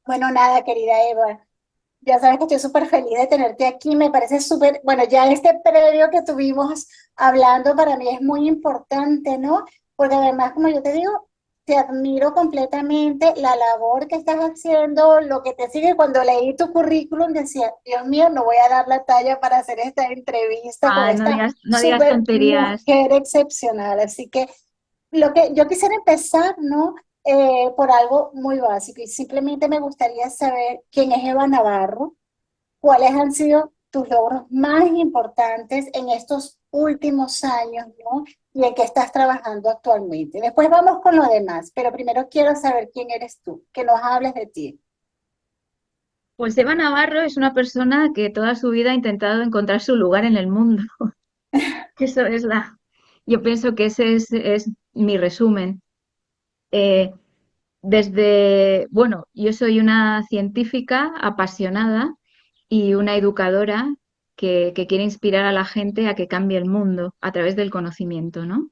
Bueno, nada, querida Eva. Ya sabes que estoy súper feliz de tenerte aquí. Me parece súper, bueno, ya este previo que tuvimos hablando para mí es muy importante, ¿no? Porque además, como yo te digo, te admiro completamente la labor que estás haciendo, lo que te sigue. Cuando leí tu currículum decía, Dios mío, no voy a dar la talla para hacer esta entrevista con Ah, esta no digas súper tonterías. mujer excepcional. Así que lo que yo quisiera empezar, ¿no? Por algo muy básico y simplemente me gustaría saber quién es Eva Navarro, cuáles han sido tus logros más importantes en estos últimos años, ¿no? Y en qué estás trabajando actualmente. Después vamos con lo demás, pero primero quiero saber quién eres tú, que nos hables de ti. Pues Eva Navarro es una persona que toda su vida ha intentado encontrar su lugar en el mundo. Eso es yo pienso que es mi resumen. Eh, bueno, yo soy una científica apasionada y una educadora que quiere inspirar a la gente a que cambie el mundo a través del conocimiento, ¿no?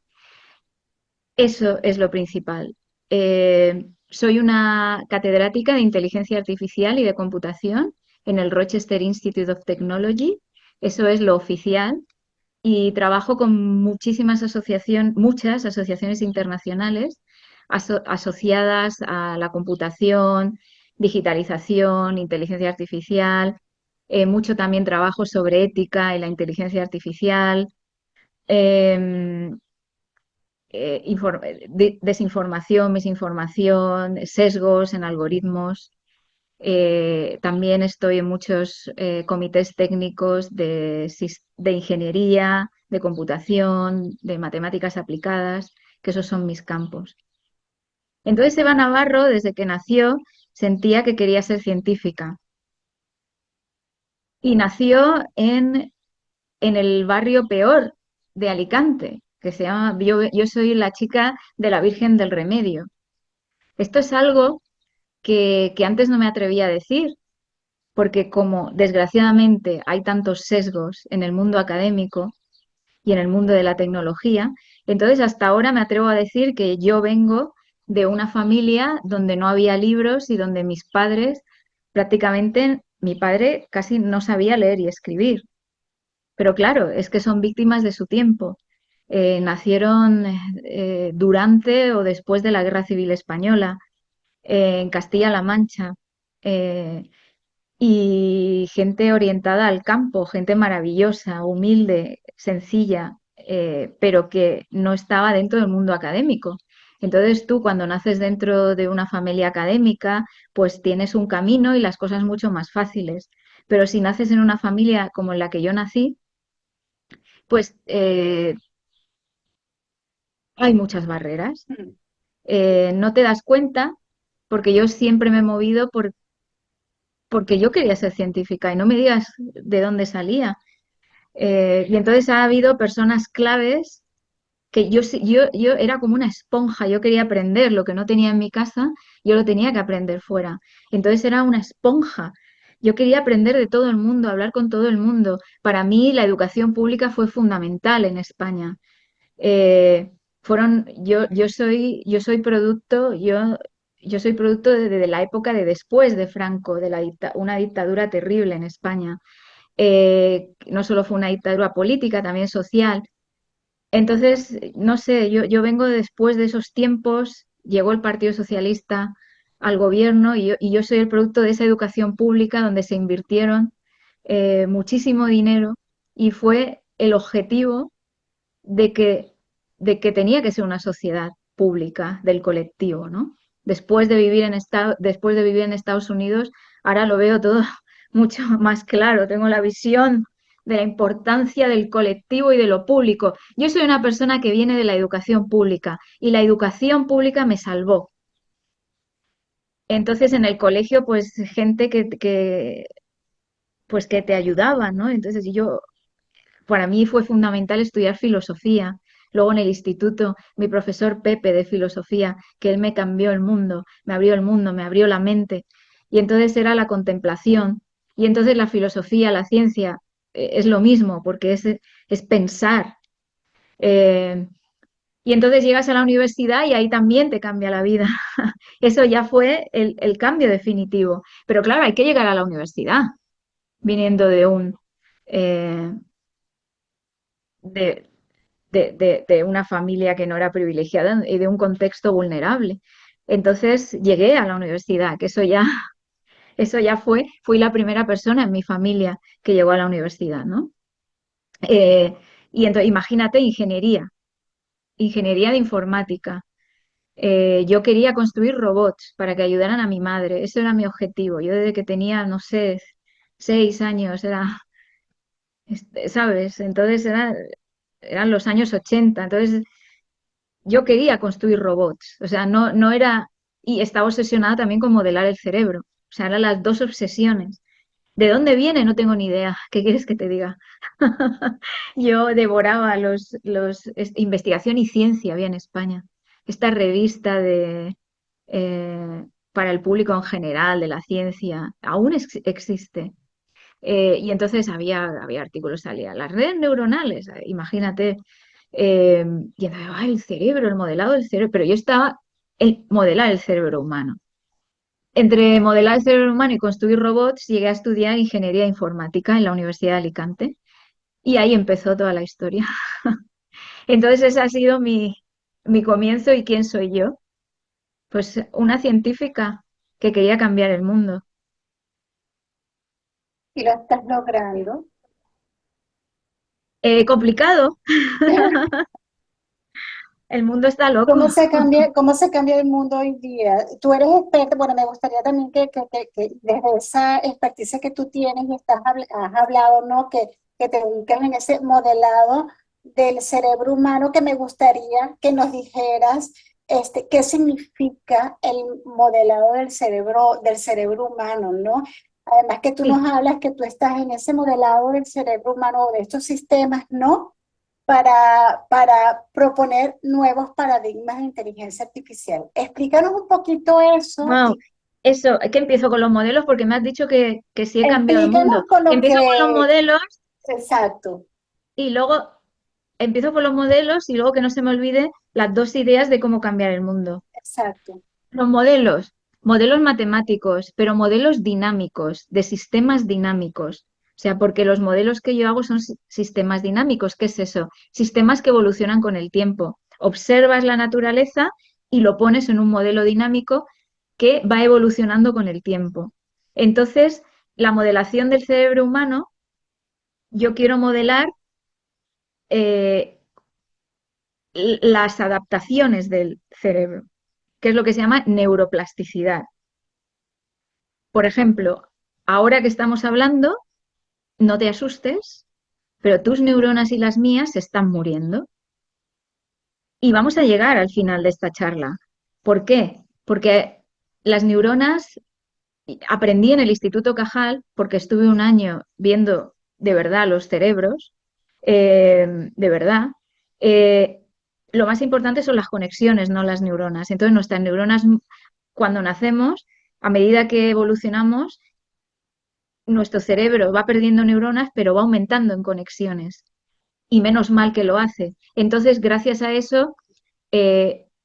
Eso es lo principal. Soy una catedrática de inteligencia artificial y de computación en el Rochester Institute of Technology. Eso es lo oficial. Y trabajo con muchas asociaciones internacionales asociadas a la computación, digitalización, inteligencia artificial. Mucho también trabajo sobre ética y la inteligencia artificial. em, Desinformación, misinformación, sesgos en algoritmos. También estoy en muchos comités técnicos de ingeniería, de computación, de matemáticas aplicadas, que esos son mis campos. Entonces, Eva Navarro, desde que nació, sentía que quería ser científica y nació en el barrio peor de Alicante, que se llama, yo soy la chica de la Virgen del Remedio. Esto es algo que antes no me atrevía a decir, porque como desgraciadamente hay tantos sesgos en el mundo académico y en el mundo de la tecnología, entonces hasta ahora me atrevo a decir que yo vengo de una familia donde no había libros y donde mis padres, prácticamente mi padre casi no sabía leer y escribir. Pero claro, es que son víctimas de su tiempo. Nacieron durante o después de la Guerra Civil Española, en Castilla-La Mancha. Eh, y gente orientada al campo, gente maravillosa, humilde, sencilla, pero que no estaba dentro del mundo académico. Entonces tú cuando naces dentro de una familia académica, pues tienes un camino y las cosas mucho más fáciles. Pero si naces en una familia como en la que yo nací, pues hay muchas barreras. Mm. No te das cuenta porque yo siempre me he movido porque yo quería ser científica y no me digas de dónde salía. Y entonces ha habido personas claves que yo era como una esponja, yo quería aprender lo que no tenía en mi casa, yo lo tenía que aprender fuera. Entonces era una esponja. Yo quería aprender de todo el mundo, hablar con todo el mundo. Para mí la educación pública fue fundamental en España. Eh, yo soy producto, yo soy producto de la época de después de Franco, de una dictadura terrible en España. No solo fue una dictadura política, también social. Entonces, no sé, yo vengo después de esos tiempos, llegó el Partido Socialista al gobierno y yo soy el producto de esa educación pública donde se invirtieron muchísimo dinero y fue el objetivo de de que tenía que ser una sociedad pública del colectivo, ¿no? Después de vivir en Estados Unidos, ahora lo veo todo mucho más claro, tengo la visión de la importancia del colectivo y de lo público. Yo soy una persona que viene de la educación pública y la educación pública me salvó. Entonces en el colegio, pues gente pues que te ayudaba, ¿no? Entonces para mí fue fundamental estudiar filosofía. Luego en el instituto, mi profesor Pepe de filosofía, que él me cambió el mundo, me abrió el mundo, me abrió la mente. Y entonces era la contemplación. Y entonces la filosofía, la ciencia, es lo mismo, porque es pensar. Eh, Y entonces llegas a la universidad y ahí también te cambia la vida. Eso ya fue el cambio definitivo. Pero claro, hay que llegar a la universidad viniendo eh, de, de una familia que no era privilegiada y de un contexto vulnerable. Entonces llegué a la universidad, que eso ya fui la primera persona en mi familia que llegó a la universidad, ¿no? Eh, y entonces, imagínate ingeniería de informática. Yo quería construir robots para que ayudaran a mi madre. Ese era mi objetivo. Yo desde que tenía, no sé, 6 años, ¿sabes? Entonces eran los años 80. Entonces yo quería construir robots. O sea, no era... Y estaba obsesionada también con modelar el cerebro. O sea, eran las dos obsesiones. ¿De dónde viene? No tengo ni idea. ¿Qué quieres que te diga? Yo devoraba Investigación y Ciencia, había en España. Esta revista para el público en general de la ciencia, aún existe. Y entonces había artículos, salía las redes neuronales, imagínate. eh, y entonces, el cerebro, el modelado del cerebro. Pero yo estaba en modelar el cerebro humano. Entre modelar el cerebro humano y construir robots, llegué a estudiar ingeniería informática en la Universidad de Alicante. Y ahí empezó toda la historia. Entonces ese ha sido mi comienzo y quién soy yo. Pues una científica que quería cambiar el mundo. Y lo estás logrando. Complicado, el mundo está loco. Cómo se cambia el mundo hoy día? Tú eres experta, bueno, me gustaría también que desde esa experticia que tú tienes y has hablado, ¿no? Que te dedicas en ese modelado del cerebro humano, que me gustaría que nos dijeras qué significa el modelado del cerebro humano, ¿no? Además que tú Sí, nos hablas que tú estás en ese modelado del cerebro humano, de estos sistemas, ¿no? Para proponer nuevos paradigmas de inteligencia artificial. Explícanos un poquito eso wow. y Eso, es que empiezo con los modelos porque me has dicho que sí he cambiado el mundo. explícanos con lo Empiezo con los que, modelos exacto, y luego empiezo por los modelos y luego que no se me olvide las dos ideas de cómo cambiar el mundo. exacto. Los modelos matemáticos, pero modelos dinámicos, de sistemas dinámicos. O sea, porque los modelos que yo hago son sistemas dinámicos. ¿Qué es eso? Sistemas que evolucionan con el tiempo. Observas la naturaleza y lo pones en un modelo dinámico que va evolucionando con el tiempo. Entonces, la modelación del cerebro humano, yo quiero modelar eh, las adaptaciones del cerebro, que es lo que se llama neuroplasticidad. Por ejemplo, ahora que estamos hablando, no te asustes, pero tus neuronas y las mías se están muriendo. Y vamos a llegar al final de esta charla. ¿Por qué? Porque las neuronas, aprendí en el Instituto Cajal, porque estuve un año viendo de verdad los cerebros, de verdad. eh, lo más importante son las conexiones, no las neuronas. Entonces, nuestras neuronas, cuando nacemos, a medida que evolucionamos, nuestro cerebro va perdiendo neuronas, pero va aumentando en conexiones. Y menos mal que lo hace. Entonces, gracias a eso,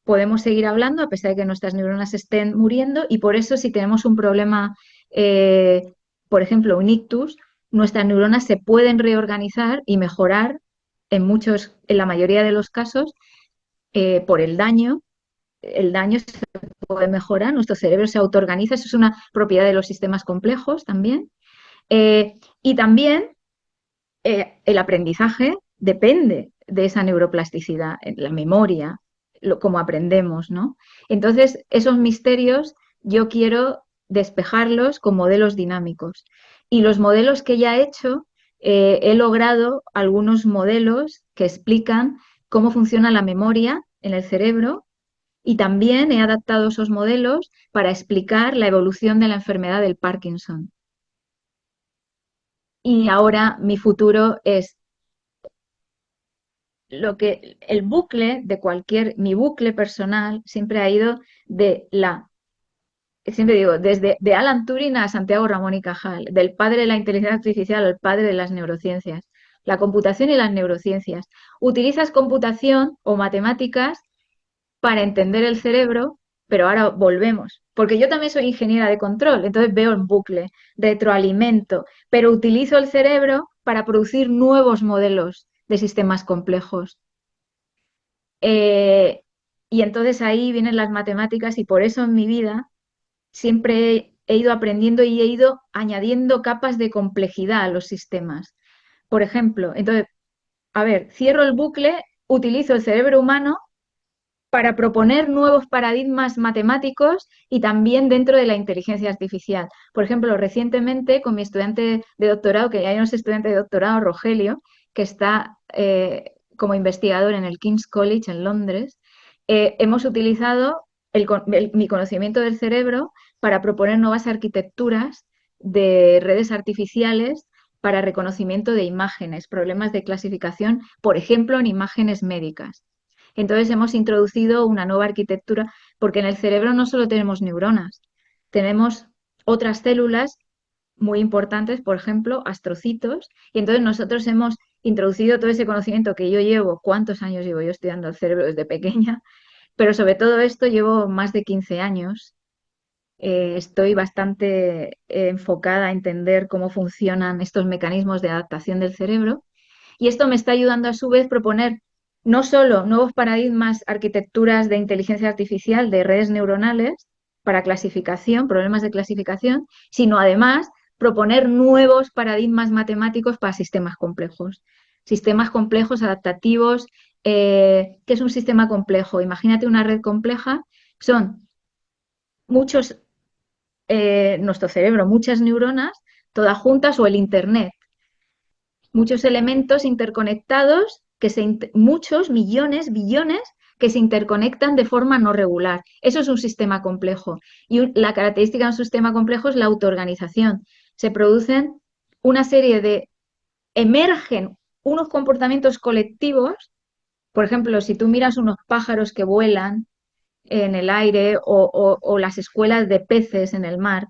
podemos seguir hablando a pesar de que nuestras neuronas estén muriendo. Y por eso, si tenemos un problema, eh, por ejemplo, un ictus, nuestras neuronas se pueden reorganizar y mejorar en la mayoría de los casos, por el daño. El daño se puede mejorar, nuestro cerebro se autoorganiza, eso es una propiedad de los sistemas complejos también. Y también el aprendizaje depende de esa neuroplasticidad, la memoria, cómo aprendemos, ¿no? Entonces, esos misterios yo quiero despejarlos con modelos dinámicos. Y los modelos que ya he hecho, he logrado algunos modelos que explican cómo funciona la memoria en el cerebro y también he adaptado esos modelos para explicar la evolución de la enfermedad del Parkinson. Y ahora mi futuro es el bucle de mi bucle personal siempre ha ido siempre digo, desde de Alan Turing a Santiago Ramón y Cajal, del padre de la inteligencia artificial al padre de las neurociencias. la computación y las neurociencias. Utilizas computación o matemáticas para entender el cerebro, pero ahora volvemos, porque yo también soy ingeniera de control, entonces veo en bucle, retroalimento, pero utilizo el cerebro para producir nuevos modelos de sistemas complejos. Eh, y entonces ahí vienen las matemáticas y por eso en mi vida siempre he ido aprendiendo y he ido añadiendo capas de complejidad a los sistemas. Por ejemplo, entonces, a ver, cierro el bucle, utilizo el cerebro humano para proponer nuevos paradigmas matemáticos y también dentro de la inteligencia artificial. Por ejemplo, recientemente con mi estudiante de doctorado, que ya no es estudiante de doctorado, Rogelio, que está como investigador en el King's College en Londres, hemos utilizado mi conocimiento del cerebro para proponer nuevas arquitecturas de redes artificiales para reconocimiento de imágenes, problemas de clasificación, por ejemplo, en imágenes médicas. Entonces hemos introducido una nueva arquitectura, porque en el cerebro no solo tenemos neuronas, tenemos otras células muy importantes, por ejemplo, astrocitos, y entonces nosotros hemos introducido todo ese conocimiento que yo llevo, ¿cuántos años llevo yo estudiando el cerebro desde pequeña? Pero sobre todo esto llevo más de 15 años. Estoy bastante enfocada a entender cómo funcionan estos mecanismos de adaptación del cerebro y esto me está ayudando a su vez a proponer no solo nuevos paradigmas, arquitecturas de inteligencia artificial, de redes neuronales para clasificación, problemas de clasificación, sino además proponer nuevos paradigmas matemáticos para sistemas complejos adaptativos. ¿Qué es un sistema complejo? Imagínate una red compleja, son muchos, nuestro cerebro, muchas neuronas, todas juntas o el Internet, muchos elementos interconectados, muchos, millones, billones, que se interconectan de forma no regular. Eso es un sistema complejo. Y la característica de un sistema complejo es la autoorganización. Se producen una serie de, emergen unos comportamientos colectivos. Por ejemplo, si tú miras unos pájaros que vuelan en el aire o las escuelas de peces en el mar,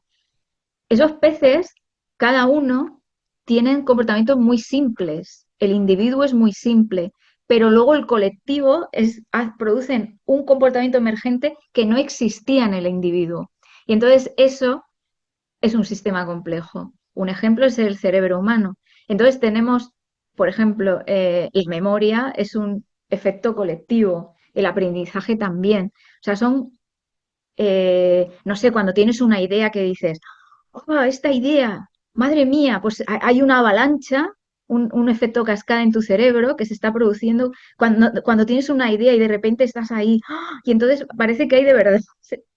esos peces, cada uno, tienen comportamientos muy simples. El individuo es muy simple, pero luego el colectivo producen un comportamiento emergente que no existía en el individuo. Y entonces eso es un sistema complejo. Un ejemplo es el cerebro humano. Entonces tenemos, por ejemplo, la memoria es un efecto colectivo, el aprendizaje también. O sea, no sé, cuando tienes una idea que dices, oh, esta idea, madre mía, pues hay una avalancha, un efecto cascada en tu cerebro que se está produciendo cuando tienes una idea y de repente estás ahí, ¡ah! Y entonces parece que hay de verdad,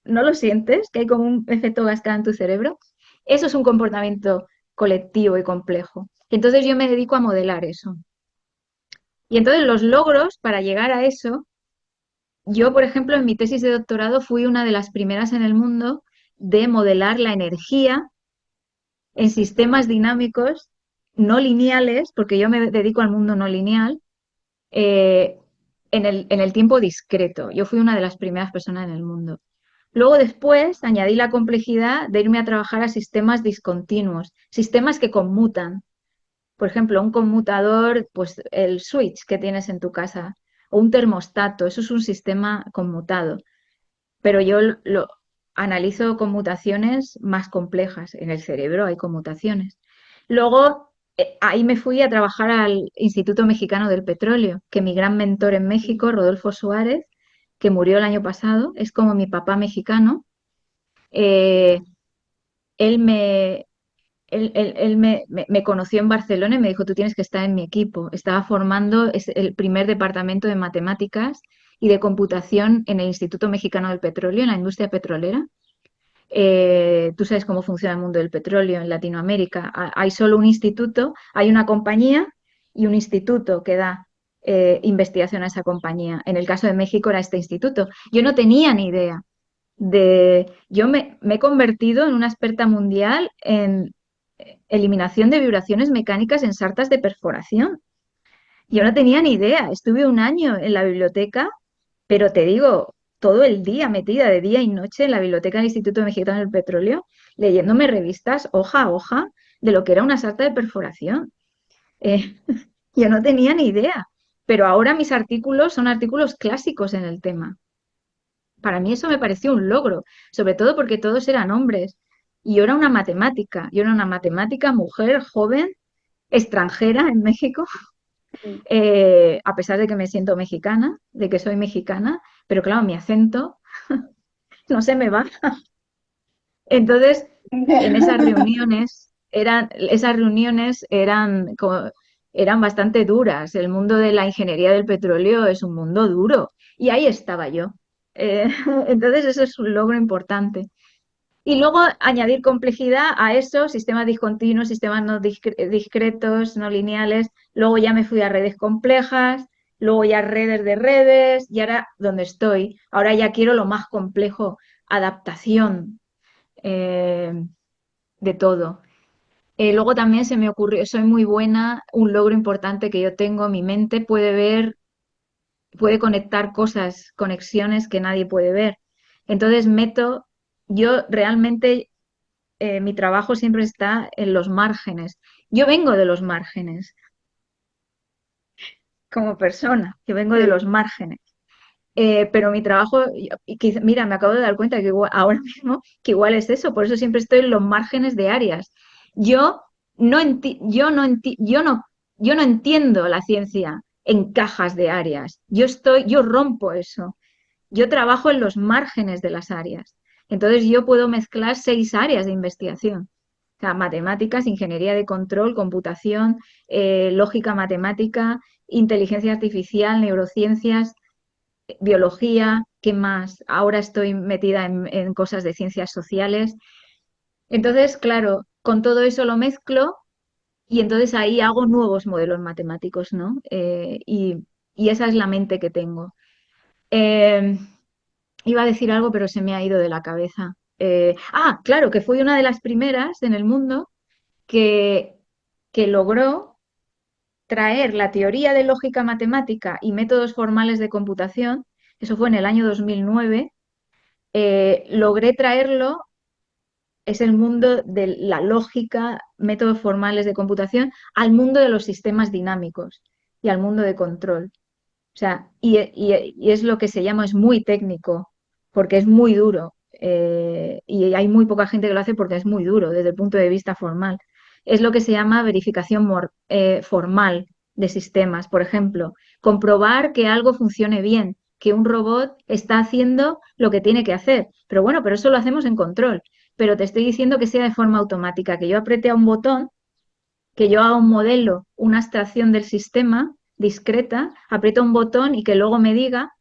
¿no lo sientes? Que hay como un efecto cascada en tu cerebro. Eso es un comportamiento colectivo y complejo. Entonces yo me dedico a modelar eso. Y entonces los logros para llegar a eso, yo, por ejemplo, en mi tesis de doctorado fui una de las primeras en el mundo de modelar la energía en sistemas dinámicos no lineales, porque yo me dedico al mundo no lineal, eh, en el tiempo discreto. Yo fui una de las primeras personas en el mundo. Luego después añadí la complejidad de irme a trabajar a sistemas discontinuos, sistemas que conmutan. Por ejemplo, un conmutador, pues el switch que tienes en tu casa, o un termostato, eso es un sistema conmutado. Pero yo lo analizo conmutaciones más complejas. En el cerebro hay conmutaciones. Luego, ahí me fui a trabajar al Instituto Mexicano del Petróleo, que mi gran mentor en México, Rodolfo Suárez, que murió el año pasado, es como mi papá mexicano. eh, él me, él me conoció en Barcelona y me dijo, tú tienes que estar en mi equipo. Estaba formando el primer departamento de matemáticas y de computación en el Instituto Mexicano del Petróleo, en la industria petrolera. Tú sabes cómo funciona el mundo del petróleo en Latinoamérica. Hay solo un instituto, hay una compañía y un instituto que da investigación a esa compañía. En el caso de México era este instituto. Yo no tenía ni idea yo me he convertido en una experta mundial en eliminación de vibraciones mecánicas en sartas de perforación. Yo no tenía ni idea. Estuve un año en la biblioteca, pero te digo, todo el día metida de día y noche en la biblioteca del Instituto Mexicano del Petróleo, leyéndome revistas hoja a hoja de lo que era una sarta de perforación. Eh, Yo no tenía ni idea, pero ahora mis artículos son artículos clásicos en el tema. Para mí eso me pareció un logro, sobre todo porque todos eran hombres. Y yo era una matemática, mujer, joven, extranjera en México, a pesar de que me siento mexicana, de que soy mexicana, pero claro, mi acento no se me va. Entonces, en esas reuniones eran bastante duras. El mundo de la ingeniería del petróleo es un mundo duro. Y ahí estaba yo. Eh, entonces, eso es un logro importante. Y luego añadir complejidad a eso, sistemas discontinuos, sistemas no discretos, no lineales. Luego ya me fui a redes complejas, luego ya redes de redes, y ahora donde estoy. Ahora ya quiero lo más complejo, adaptación eh, de todo. Luego también se me ocurrió, soy muy buena, un logro importante que yo tengo, mi mente puede ver, puede conectar cosas, conexiones que nadie puede ver. Entonces yo realmente, mi trabajo siempre está en los márgenes. Yo vengo de los márgenes como persona, yo vengo de los Sí. márgenes. Pero mi trabajo, mira, me acabo de dar cuenta que ahora mismo que igual es eso, por eso siempre estoy en los márgenes de áreas. Yo yo no entiendo la ciencia en cajas de áreas. Yo rompo eso. Yo trabajo en los márgenes de las áreas. Entonces yo puedo mezclar 6 áreas de investigación. O sea, matemáticas, ingeniería de control, computación, lógica matemática, inteligencia artificial, neurociencias, biología, ¿qué más? Ahora estoy metida en cosas de ciencias sociales. Entonces, claro, con todo eso lo mezclo y entonces ahí hago nuevos modelos matemáticos, ¿no? Y esa es la mente que tengo. Eh, Iba a decir algo, pero se me ha ido de la cabeza. Claro, que fui una de las primeras en el mundo que, que logró traer la teoría de lógica matemática y métodos formales de computación, eso fue en el año 2009. Logré traerlo, es el mundo de la lógica, métodos formales de computación, al mundo de los sistemas dinámicos y al mundo de control. O sea, y es lo que se llama, es muy técnico, porque es muy duro. Y hay muy poca gente que lo hace porque es muy duro desde el punto de vista formal. Es lo que se llama verificación formal de sistemas. Por ejemplo, comprobar que algo funcione bien, que un robot está haciendo lo que tiene que hacer. Pero bueno, pero eso lo hacemos en control. Pero te estoy diciendo que sea de forma automática, que yo apriete a un botón, que yo haga un modelo, una abstracción del sistema discreta, aprieto un botón y que luego me diga,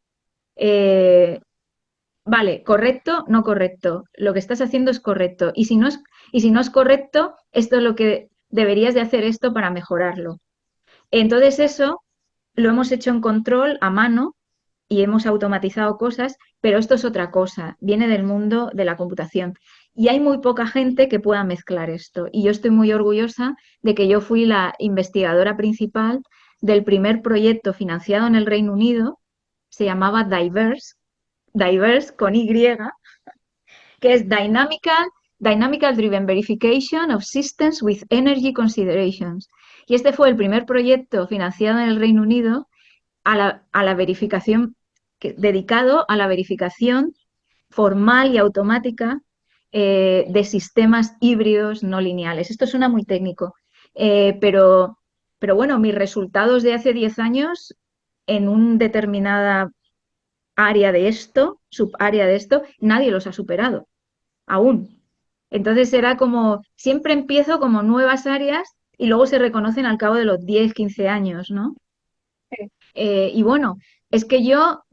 eh, vale, correcto, no correcto, lo que estás haciendo es correcto. Y si no es correcto, esto es lo que deberías de hacer esto para mejorarlo. Entonces eso lo hemos hecho en control a mano y hemos automatizado cosas, pero esto es otra cosa, viene del mundo de la computación. Y hay muy poca gente que pueda mezclar esto. Y yo estoy muy orgullosa de que yo fui la investigadora principal del primer proyecto financiado en el Reino Unido, se llamaba Diverse con Y, que es Dynamical Driven Verification of Systems with Energy Considerations. Y este fue el primer proyecto financiado en el Reino Unido a la verificación, dedicado a la verificación formal y automática de sistemas híbridos no lineales. Esto suena muy técnico, pero bueno, mis resultados de hace 10 años en una determinada área de esto, subárea de esto, nadie los ha superado, aún. Entonces era como, siempre empiezo como nuevas áreas y luego se reconocen al cabo de los 10 15 años, ¿no? Sí, Y bueno, es que yo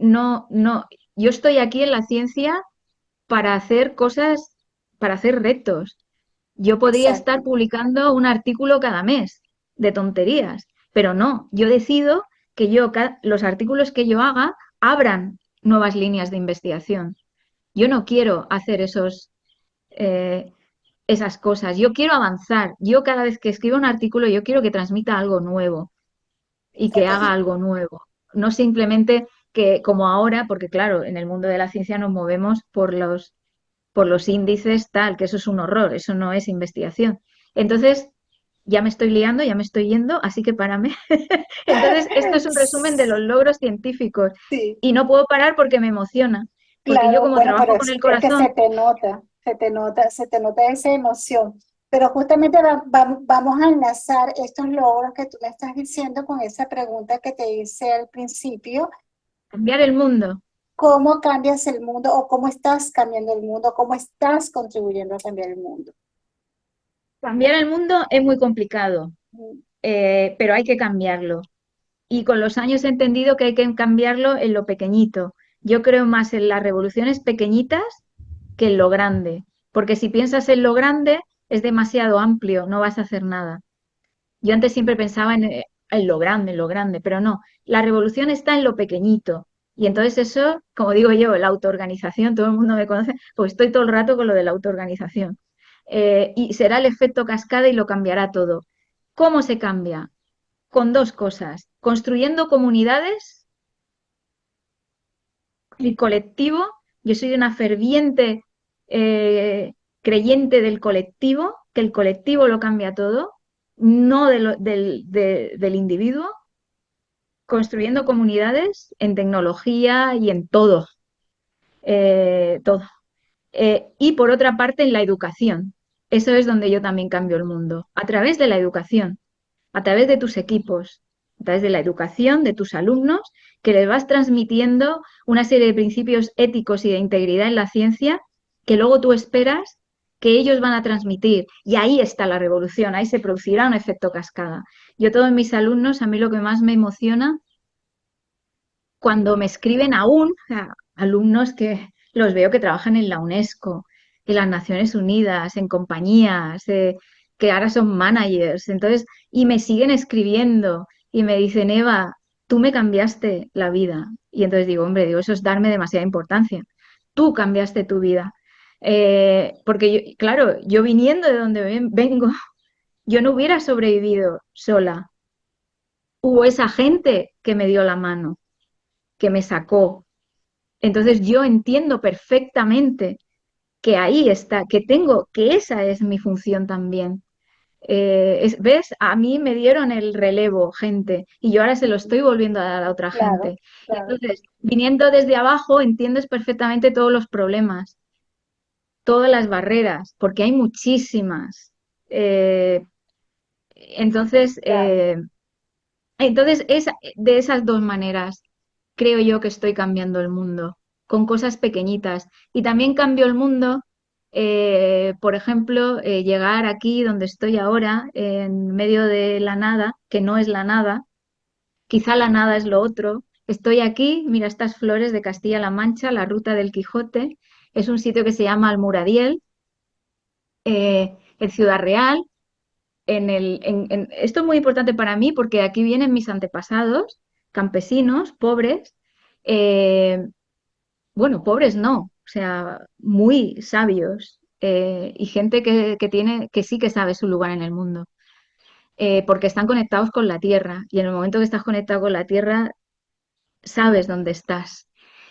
estoy aquí en la ciencia para hacer cosas, para hacer retos. Yo podría estar exacto, publicando un artículo cada mes de tonterías, pero no, yo decido que los artículos que yo haga abran nuevas líneas de investigación. Yo no quiero hacer eh, esas cosas, yo quiero avanzar. Yo cada vez que escribo un artículo, yo quiero que transmita algo nuevo y que exacto. haga algo nuevo. No simplemente que como ahora, porque claro, en el mundo de la ciencia nos movemos por los índices tal, que eso es un horror, eso no es investigación. Entonces, ya me estoy liando, ya me estoy yendo, así que párame. Entonces, esto es un resumen de los logros científicos Sí, y no puedo parar porque me emociona, porque yo claro, como bueno, pero trabajo con el es que corazón, se te nota esa emoción. Pero justamente vamos a enlazar estos logros que tú me estás diciendo con esa pregunta que te hice al principio. cambiar el mundo. ¿Cómo cambias el mundo o cómo estás cambiando el mundo? ¿Cómo estás contribuyendo a cambiar el mundo? Cambiar el mundo es muy complicado, Mm, pero hay que cambiarlo. Y con los años he entendido que hay que cambiarlo en lo pequeñito. Yo creo más en las revoluciones pequeñitas que en lo grande, porque si piensas en lo grande es demasiado amplio, no vas a hacer nada. Yo antes siempre pensaba en lo grande, pero no, la revolución está en lo pequeñito. Y entonces eso, como digo yo, la autoorganización, todo el mundo me conoce, pues estoy todo el rato con lo de la autoorganización. Y será el efecto cascada y lo cambiará todo. ¿Cómo se cambia? Con dos cosas, construyendo comunidades y colectivo. Yo soy una ferviente eh, creyente del colectivo, que el colectivo lo cambia todo, no del individuo, construyendo comunidades en tecnología y en todo, todo. Y por otra parte, en la educación. Eso es donde yo también cambio el mundo, a través de la educación, a través de tus equipos, a través de la educación de tus alumnos, que les vas transmitiendo una serie de principios éticos y de integridad en la ciencia que luego tú esperas que ellos van a transmitir. Y ahí está la revolución, ahí se producirá un efecto cascada. Yo, todos mis alumnos, a mí lo que más me emociona cuando me escriben aún, o sea, alumnos que los veo que trabajan en la UNESCO, en las Naciones Unidas, en compañías, que ahora son managers, entonces, y me siguen escribiendo y me dicen, Eva, tú me cambiaste la vida. Y entonces digo, hombre, digo, eso es darme demasiada importancia. Tú cambiaste tu vida. Porque yo, claro, yo viniendo de donde vengo, yo no hubiera sobrevivido sola. Hubo esa gente que me dio la mano, que me sacó. Entonces yo entiendo perfectamente que ahí está, que tengo, que esa es mi función también. ¿Ves? A mí me dieron el relevo, gente, y yo ahora se lo estoy volviendo a dar a otra claro, gente. Y claro, entonces, viniendo desde abajo, entiendes perfectamente todos los problemas, todas las barreras, porque hay muchísimas. Eh, entonces, claro. eh, de esas dos maneras creo yo que estoy cambiando el mundo, con cosas pequeñitas. Y también cambio el mundo, por ejemplo, llegar aquí donde estoy ahora, en medio de la nada, que no es la nada, quizá la nada es lo otro. Estoy aquí, mira estas flores de Castilla-La Mancha, la Ruta del Quijote, es un sitio que se llama Almuradiel, en Ciudad Real. Esto es muy importante para mí porque aquí vienen mis antepasados, campesinos, pobres, eh, bueno, pobres no, o sea, muy sabios y gente que sí que sabe su lugar en el mundo, porque están conectados con la tierra y en el momento que estás conectado con la tierra, sabes dónde estás.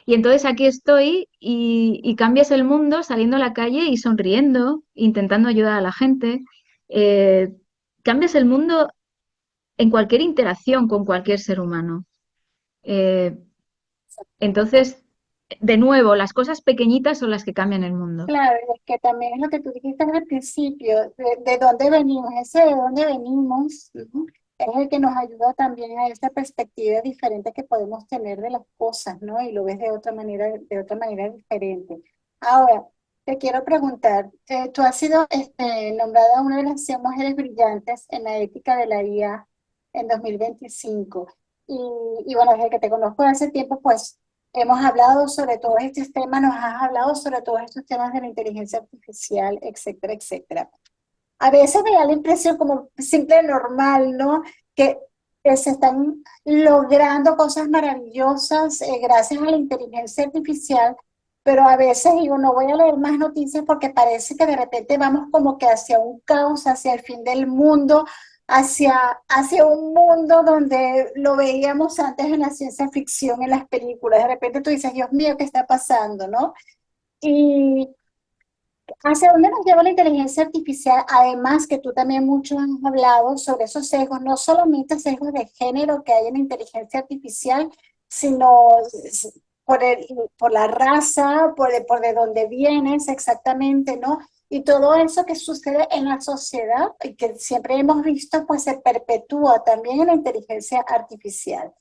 Y entonces aquí estoy y cambias el mundo saliendo a la calle y sonriendo, intentando ayudar a la gente. Eh, cambias el mundo en cualquier interacción con cualquier ser humano. Eh, entonces, de nuevo, las cosas pequeñitas son las que cambian el mundo. Claro, y es que también es lo que tú dijiste al principio, de dónde venimos, ese de dónde venimos, ¿no? Es el que nos ayuda también a esa perspectiva diferente que podemos tener de las cosas, ¿no? Y lo ves de otra manera diferente. Ahora, te quiero preguntar, tú has sido nombrada una de las 100 mujeres brillantes en la ética de la IA en 2025. Y, y bueno, desde que te conozco hace tiempo, pues hemos hablado sobre todos estos temas, nos has hablado sobre todos estos temas de la inteligencia artificial, etcétera, etcétera. A veces me da la impresión como simple normal, ¿no? Que se están logrando cosas maravillosas gracias a la inteligencia artificial, pero a veces digo, no voy a leer más noticias porque parece que de repente vamos como que hacia un caos, hacia el fin del mundo, hacia un mundo donde lo veíamos antes en la ciencia ficción, en las películas. De repente tú dices, Dios mío, ¿qué está pasando, no? Y ¿Hacia dónde nos lleva la inteligencia artificial? Además que tú también mucho has hablado sobre esos sesgos, no solamente sesgos de género que hay en la inteligencia artificial, sino por por la raza, por de dónde vienes exactamente, ¿no? Y todo eso que sucede en la sociedad y que siempre hemos visto, pues se perpetúa también en la inteligencia artificial.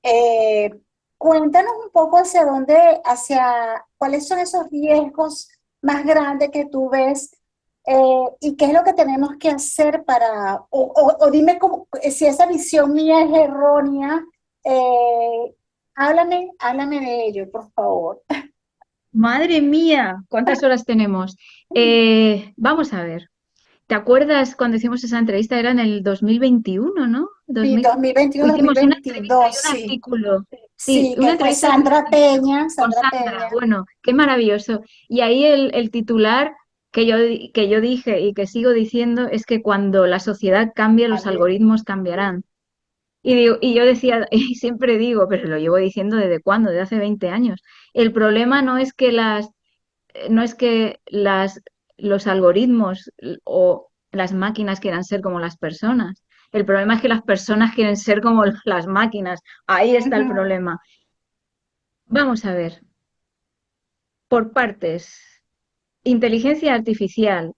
Eh, Cuéntanos un poco hacia dónde, hacia cuáles son esos riesgos más grandes que tú ves y qué es lo que tenemos que hacer para, o dime si esa visión mía es errónea, háblame de ello, por favor. Madre mía, ¿cuántas horas tenemos? Vamos a ver. ¿Te acuerdas cuando hicimos esa entrevista? Era en el 2021, ¿no? Sí, 2021, Hicimos una entrevista y 2022, un sí. artículo. Sí, Sí, una que fue entrevista y un artículo con Sandra Sandra. Peña. Bueno, qué maravilloso. Y ahí el titular que yo dije y que sigo diciendo es que cuando la sociedad cambie, los También. algoritmos cambiarán. Y yo decía, y siempre digo, pero lo llevo diciendo desde cuándo, desde hace 20 años. El problema no es que los algoritmos o las máquinas quieran ser como las personas. El problema es que las personas quieren ser como las máquinas. Ahí está el Ujú, problema. Vamos a ver, por partes. Inteligencia artificial.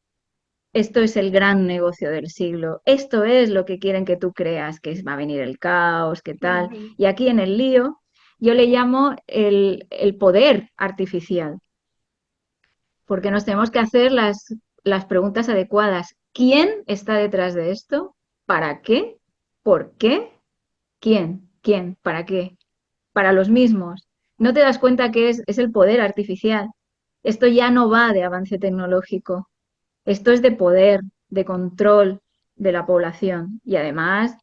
Esto es el gran negocio del siglo. Esto es lo que quieren que tú creas, que va a venir el caos, que tal. ujú. Y aquí en el lío, yo le llamo el poder artificial, porque nos tenemos que hacer las preguntas adecuadas. ¿Quién está detrás de esto? ¿Para qué? ¿Por qué? ¿Quién? ¿Quién? ¿Para qué? Para los mismos. ¿No te das cuenta que es el poder artificial? Esto ya no va de avance tecnológico. Esto es de poder, de control de la población y además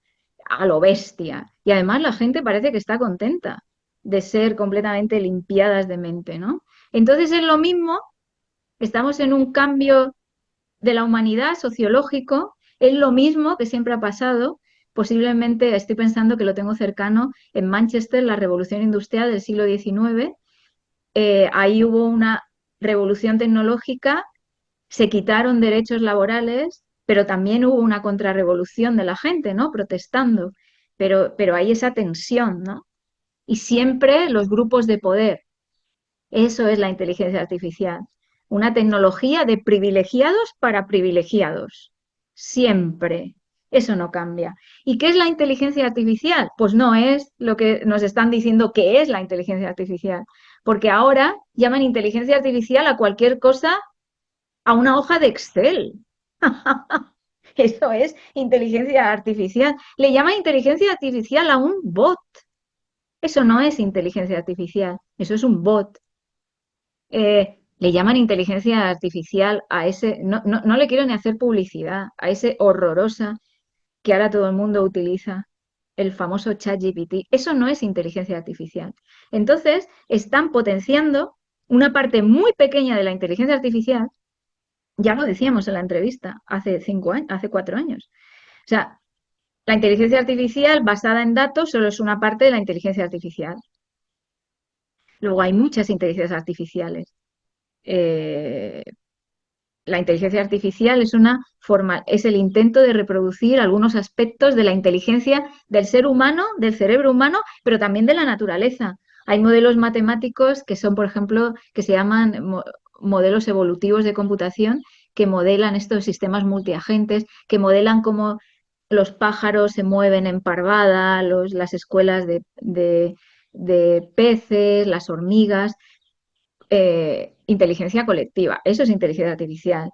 a lo bestia. Y además la gente parece que está contenta de ser completamente limpiadas de mente, ¿no? Entonces es lo mismo, estamos en un cambio de la humanidad sociológico, es lo mismo que siempre ha pasado. Posiblemente estoy pensando que lo tengo cercano en Manchester, la revolución industrial del siglo XIX. Ahí hubo una revolución tecnológica, se quitaron derechos laborales, pero también hubo una contrarrevolución de la gente, ¿no? Protestando. Pero hay esa tensión, ¿no? Y siempre los grupos de poder. Eso es la inteligencia artificial. Una tecnología de privilegiados para privilegiados. Siempre. Eso no cambia. ¿Y qué es la inteligencia artificial? Pues no es lo que nos están diciendo que es la inteligencia artificial. Porque ahora llaman inteligencia artificial a cualquier cosa, a una hoja de Excel. Eso es inteligencia artificial. Le llaman inteligencia artificial a un bot. Eso no es inteligencia artificial. Eso es un bot. Le llaman inteligencia artificial a ese, no le quiero ni hacer publicidad, a ese horrorosa que ahora todo el mundo utiliza, el famoso ChatGPT. Eso no es inteligencia artificial. Entonces, están potenciando una parte muy pequeña de la inteligencia artificial, ya lo decíamos en la entrevista, hace 5 años, hace 4 años. O sea, la inteligencia artificial basada en datos solo es una parte de la inteligencia artificial. Luego hay muchas inteligencias artificiales. Eh, La inteligencia artificial es una forma, es el intento de reproducir algunos aspectos de la inteligencia del ser humano, del cerebro humano, pero también de la naturaleza. Hay modelos matemáticos que son, por ejemplo, que se llaman modelos evolutivos de computación, que modelan estos sistemas multiagentes, que modelan cómo los pájaros se mueven en parvada, las escuelas de peces, las hormigas. Inteligencia colectiva, eso es inteligencia artificial.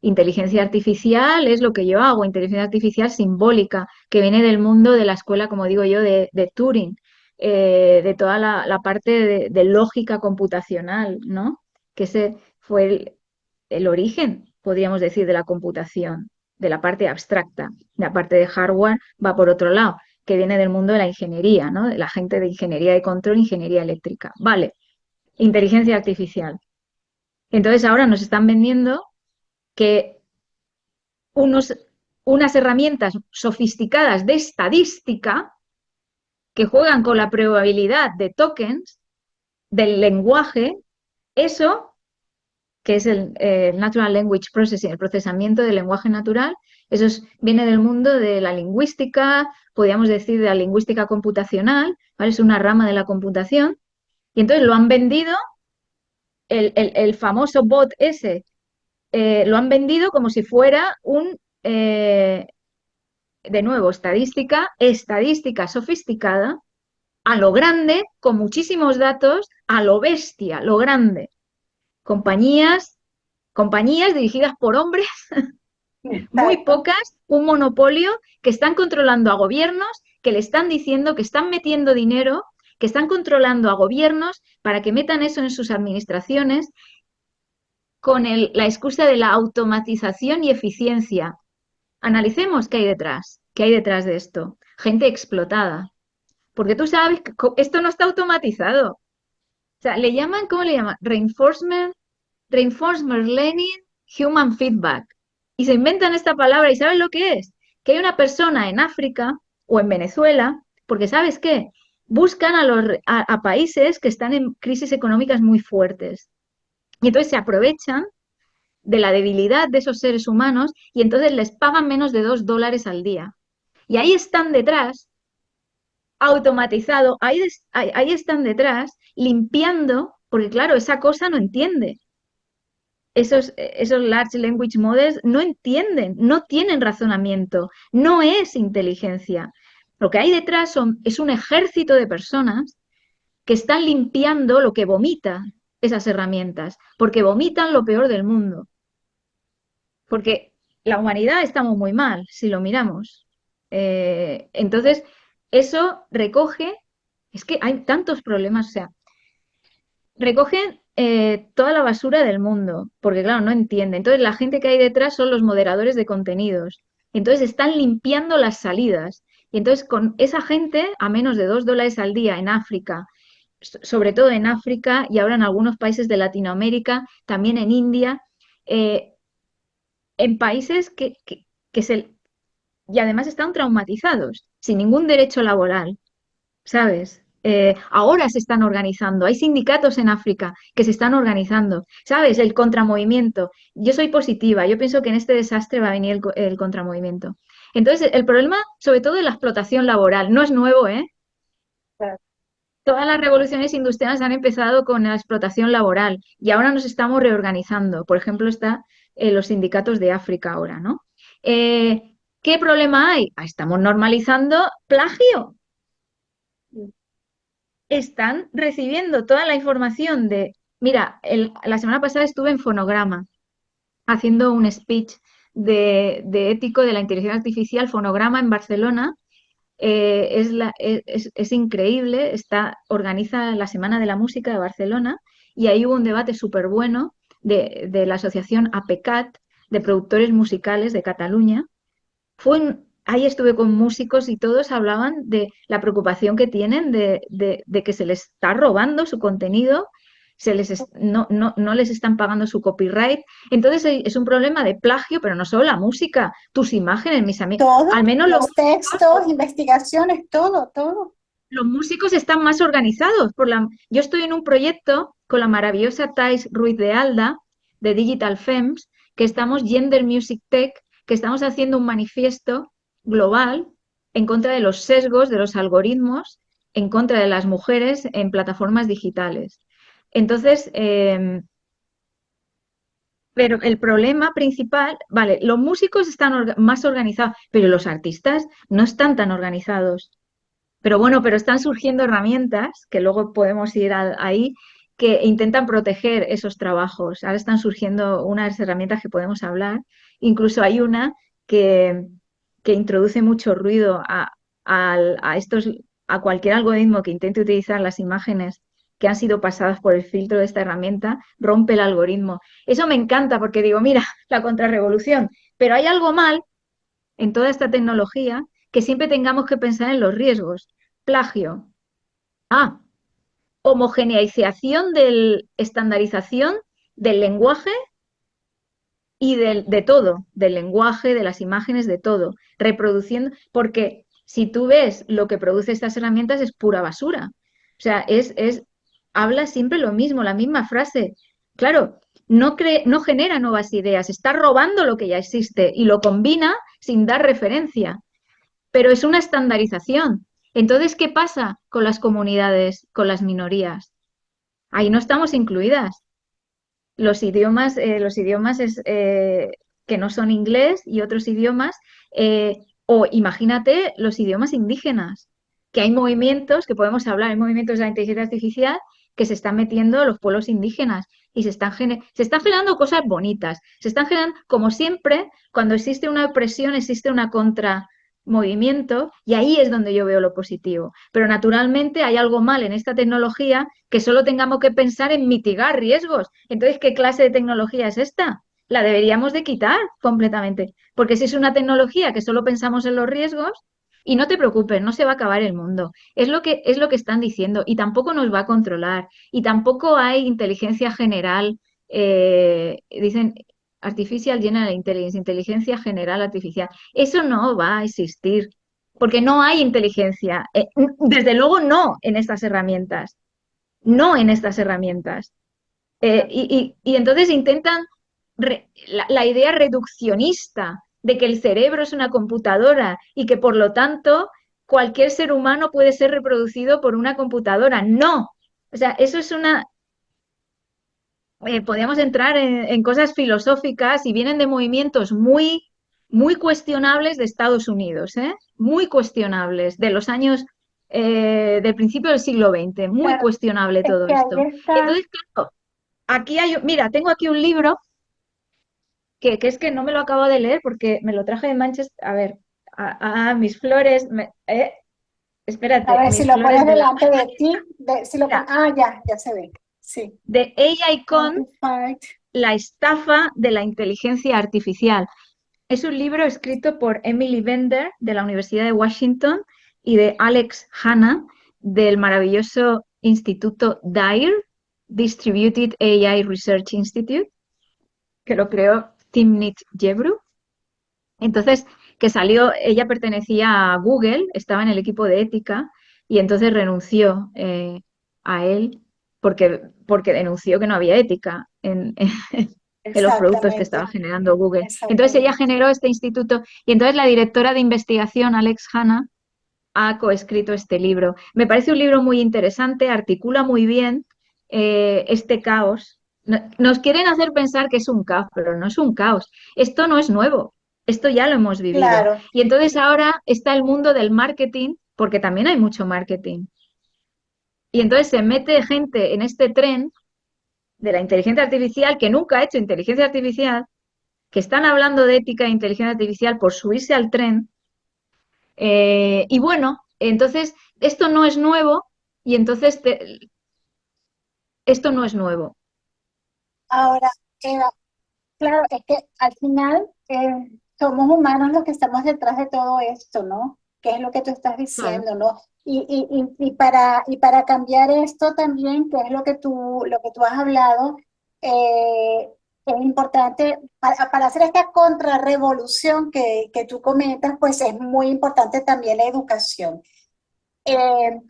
Inteligencia artificial es lo que yo hago, inteligencia artificial simbólica, que viene del mundo de la escuela, como digo yo, de Turing, de toda la parte de lógica computacional, ¿no? Que ese fue el origen, podríamos decir, de la computación, de la parte abstracta. La parte de hardware va por otro lado, que viene del mundo de la ingeniería, ¿no? De la gente de ingeniería de control, ingeniería eléctrica. Vale, inteligencia artificial. Entonces ahora nos están vendiendo que unos, unas herramientas sofisticadas de estadística que juegan con la probabilidad de tokens, del lenguaje, eso que es el Natural Language Processing, el procesamiento del lenguaje natural. Viene del mundo de la lingüística, podríamos decir de la lingüística computacional, ¿vale? Es una rama de la computación. Y entonces lo han vendido, el famoso bot ese, lo han vendido como si fuera de nuevo, estadística sofisticada, a lo grande, con muchísimos datos, a lo bestia, lo grande. Compañías, compañías dirigidas por hombres, muy Exacto. pocas, un monopolio, que están controlando a gobiernos, que le están diciendo que están metiendo dinero, que están controlando a gobiernos para que metan eso en sus administraciones con la excusa de la automatización y eficiencia. Analicemos qué hay detrás de esto. Gente explotada. Porque tú sabes que esto no está automatizado. O sea, le llaman, ¿cómo le llaman? Reinforcement Learning Human Feedback. Y se inventan esta palabra y ¿sabes lo que es? Que hay una persona en África o en Venezuela, porque ¿sabes qué? Buscan a países que están en crisis económicas muy fuertes. Y entonces se aprovechan de la debilidad de esos seres humanos y entonces les pagan menos de $2 al día. Y ahí están detrás, automatizado, ahí están detrás, limpiando, porque claro, esa cosa no entiende. Esos large language models no entienden, no tienen razonamiento, no es inteligencia. Lo que hay detrás es un ejército de personas que están limpiando lo que vomitan esas herramientas, porque vomitan lo peor del mundo. Porque la humanidad estamos muy mal, si lo miramos. Entonces, eso recoge, es que hay tantos problemas, o sea, recogen toda la basura del mundo, porque claro, no entienden. Entonces, la gente que hay detrás son los moderadores de contenidos. Entonces, están limpiando las salidas. Y entonces, con esa gente, a menos de $2 al día en África, sobre todo en África y ahora en algunos países de Latinoamérica, también en India, eh, en países que se, y además están traumatizados, sin ningún derecho laboral, ¿sabes? Ahora se están organizando, hay sindicatos en África que se están organizando, ¿sabes? El contramovimiento. Yo soy positiva, yo pienso que en este desastre va a venir el contramovimiento. Entonces, el problema, sobre todo, es la explotación laboral. No es nuevo, ¿eh? Todas las revoluciones industriales han empezado con la explotación laboral y ahora nos estamos reorganizando. Por ejemplo, está los sindicatos de África ahora, ¿no? ¿Qué problema hay? Estamos normalizando plagio. Están recibiendo toda la información de... Mira, la semana pasada estuve en Fonograma haciendo un speech de ético de la inteligencia artificial, Fonograma en Barcelona. Es increíble, organiza la Semana de la Música de Barcelona y ahí hubo un debate súper bueno de la asociación APECAT, de productores musicales de Cataluña. Ahí estuve con músicos y todos hablaban de la preocupación que tienen de que se les está robando su contenido, no les están pagando su copyright. Entonces es un problema de plagio, pero no solo la música, tus imágenes, mis amigos, Todo, al menos los textos, investigaciones, todo, todo. los músicos están más organizados. Yo estoy en un proyecto con la maravillosa Thais Ruiz de Alda, de Digital Femmes, que estamos Gender Music Tech, que estamos haciendo un manifiesto global en contra de los sesgos, de los algoritmos, en contra de las mujeres en plataformas digitales. Entonces, pero el problema principal, vale, los músicos están más organizados, pero los artistas no están tan organizados. Pero bueno, pero están surgiendo herramientas, que luego podemos ir ahí, que intentan proteger esos trabajos. Ahora están surgiendo unas herramientas que podemos hablar. Incluso hay una que, que introduce mucho ruido a cualquier algoritmo que intente utilizar las imágenes que han sido pasadas por el filtro de esta herramienta, rompe el algoritmo. Eso me encanta porque digo, mira, la contrarrevolución. Pero hay algo mal en toda esta tecnología que siempre tengamos que pensar en los riesgos. Plagio. Ah, homogeneización estandarización del lenguaje y de todo, del lenguaje, de las imágenes, de todo, reproduciendo, porque si tú ves lo que produce estas herramientas es pura basura. O sea, habla siempre lo mismo, la misma frase. Claro, no genera nuevas ideas, está robando lo que ya existe y lo combina sin dar referencia, pero es una estandarización. Entonces, ¿qué pasa con las comunidades, con las minorías? Ahí no estamos incluidas. Los idiomas que no son inglés y otros idiomas, o imagínate los idiomas indígenas, que hay movimientos, que podemos hablar, hay movimientos de la inteligencia artificial que se están metiendo en los pueblos indígenas y se están generando cosas bonitas, se están generando, como siempre, cuando existe una opresión, existe una contramovimiento y ahí es donde yo veo lo positivo. Pero naturalmente hay algo mal en esta tecnología que solo tengamos que pensar en mitigar riesgos. Entonces, ¿qué clase de tecnología es esta? La deberíamos de quitar completamente, porque si es una tecnología que solo pensamos en los riesgos, y no te preocupes, no se va a acabar el mundo. Es lo que están diciendo y tampoco nos va a controlar y tampoco hay inteligencia general, dicen artificial general intelligence, inteligencia general artificial. Eso no va a existir porque no hay inteligencia. Desde luego no en estas herramientas, no en estas herramientas. Y entonces intentan la idea reduccionista de que el cerebro es una computadora y que por lo tanto cualquier ser humano puede ser reproducido por una computadora. No. O sea, eso es una... podríamos entrar en cosas filosóficas y vienen de movimientos muy cuestionables de Estados Unidos, ¿eh? Muy cuestionables, de los años del principio del siglo XX, muy Claro, cuestionable es todo que esto. ahí está. Entonces, claro, aquí hay, mira, tengo aquí un libro que es que no me lo acabo de leer porque me lo traje de Manchester. A ver, mis flores, A espérate, ver, si mis lo flores pones de la... delante de ti, si lo Mira, pones, ah, ya se ve. Sí. de AI Con, Quantified. la estafa de la inteligencia artificial. Es un libro escrito por Emily Bender de la Universidad de Washington y de Alex Hanna del maravilloso Instituto DAIR, Distributed AI Research Institute, que lo creó Timnit Gebru. Entonces, que salió, ella pertenecía a Google, estaba en el equipo de ética y entonces renunció a él porque denunció que no había ética en los productos que estaba Exactamente, generando Google. Entonces ella exactamente. generó este instituto y entonces la directora de investigación, Alex Hanna, ha coescrito este libro. Me parece un libro muy interesante, articula muy bien este caos. Nos quieren hacer pensar que es un caos, pero no es un caos. Esto no es nuevo, esto ya lo hemos vivido. Claro. Y entonces ahora está el mundo del marketing, porque también hay mucho marketing. Y entonces se mete gente en este tren de la inteligencia artificial que nunca ha hecho inteligencia artificial, que están hablando de ética e inteligencia artificial por subirse al tren. Y bueno, entonces esto no es nuevo y entonces esto no es nuevo. Ahora, Eva, claro, es que al final somos humanos los que estamos detrás de todo esto, ¿no? ¿Qué es lo que tú estás Claro. diciendo, ¿no? Y para cambiar esto también, que es lo que tú has hablado, es importante, para hacer esta contrarrevolución que tú comentas, pues es muy importante también la educación. Eh,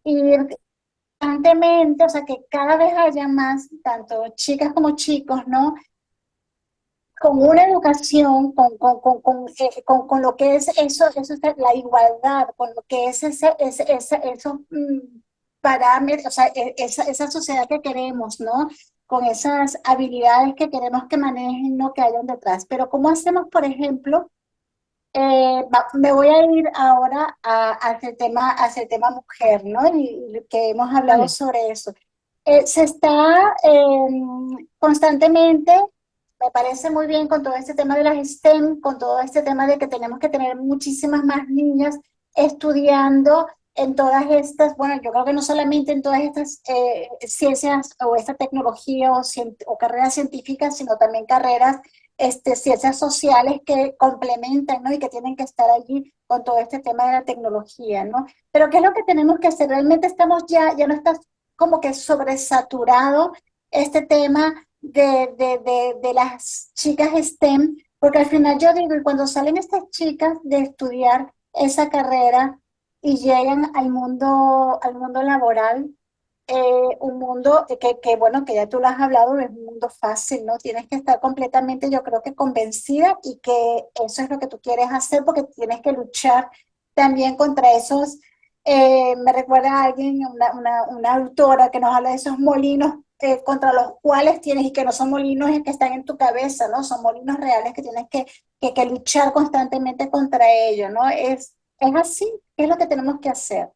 y constantemente, o sea, que cada vez haya más, tanto chicas como chicos, ¿no? Con una educación, con lo que es eso es la igualdad, con lo que es esos parámetros, o sea, esa sociedad que queremos, ¿no? Con esas habilidades que queremos que manejen, ¿no? Que hayan detrás. Pero ¿cómo hacemos, por ejemplo? Me voy a ir ahora hacia el tema mujer, ¿no? Y que hemos hablado Vale. sobre eso. Se está constantemente, me parece muy bien con todo este tema de las STEM, con todo este tema de que tenemos que tener muchísimas más niñas estudiando en todas estas, bueno, yo creo que no solamente en todas estas ciencias o esta tecnología o carreras científicas, sino también carreras ciencias sociales que complementan, ¿no? Y que tienen que estar allí con todo este tema de la tecnología, ¿no? Pero ¿qué es lo que tenemos que hacer? Realmente ya no está como que sobresaturado este tema de las chicas STEM, porque al final yo digo, y cuando salen estas chicas de estudiar esa carrera y llegan al mundo laboral, un mundo bueno, que ya tú lo has hablado, no es un mundo fácil, ¿no? Tienes que estar completamente, yo creo que convencida y que eso es lo que tú quieres hacer porque tienes que luchar también contra esos, me recuerda a alguien, una autora que nos habla de esos molinos contra los cuales tienes, y que no son molinos que están en tu cabeza, ¿no? Son molinos reales que tienes que luchar constantemente contra ellos, ¿no? Es así, es lo que tenemos que hacer.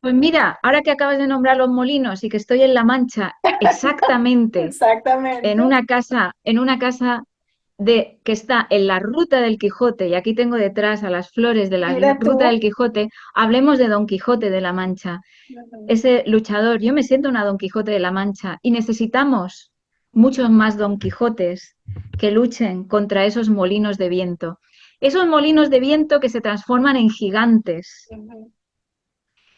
Pues mira, ahora que acabas de nombrar los molinos y que estoy en La Mancha, exactamente Exactamente. en una casa que está en la Ruta del Quijote, y aquí tengo detrás a las flores de la Mira Ruta del tú. Quijote, hablemos de Don Quijote de la Mancha, Ujú, ese luchador. Yo me siento una Don Quijote de la Mancha y necesitamos muchos más Don Quijotes que luchen contra esos molinos de viento. Esos molinos de viento que se transforman en gigantes. ujú.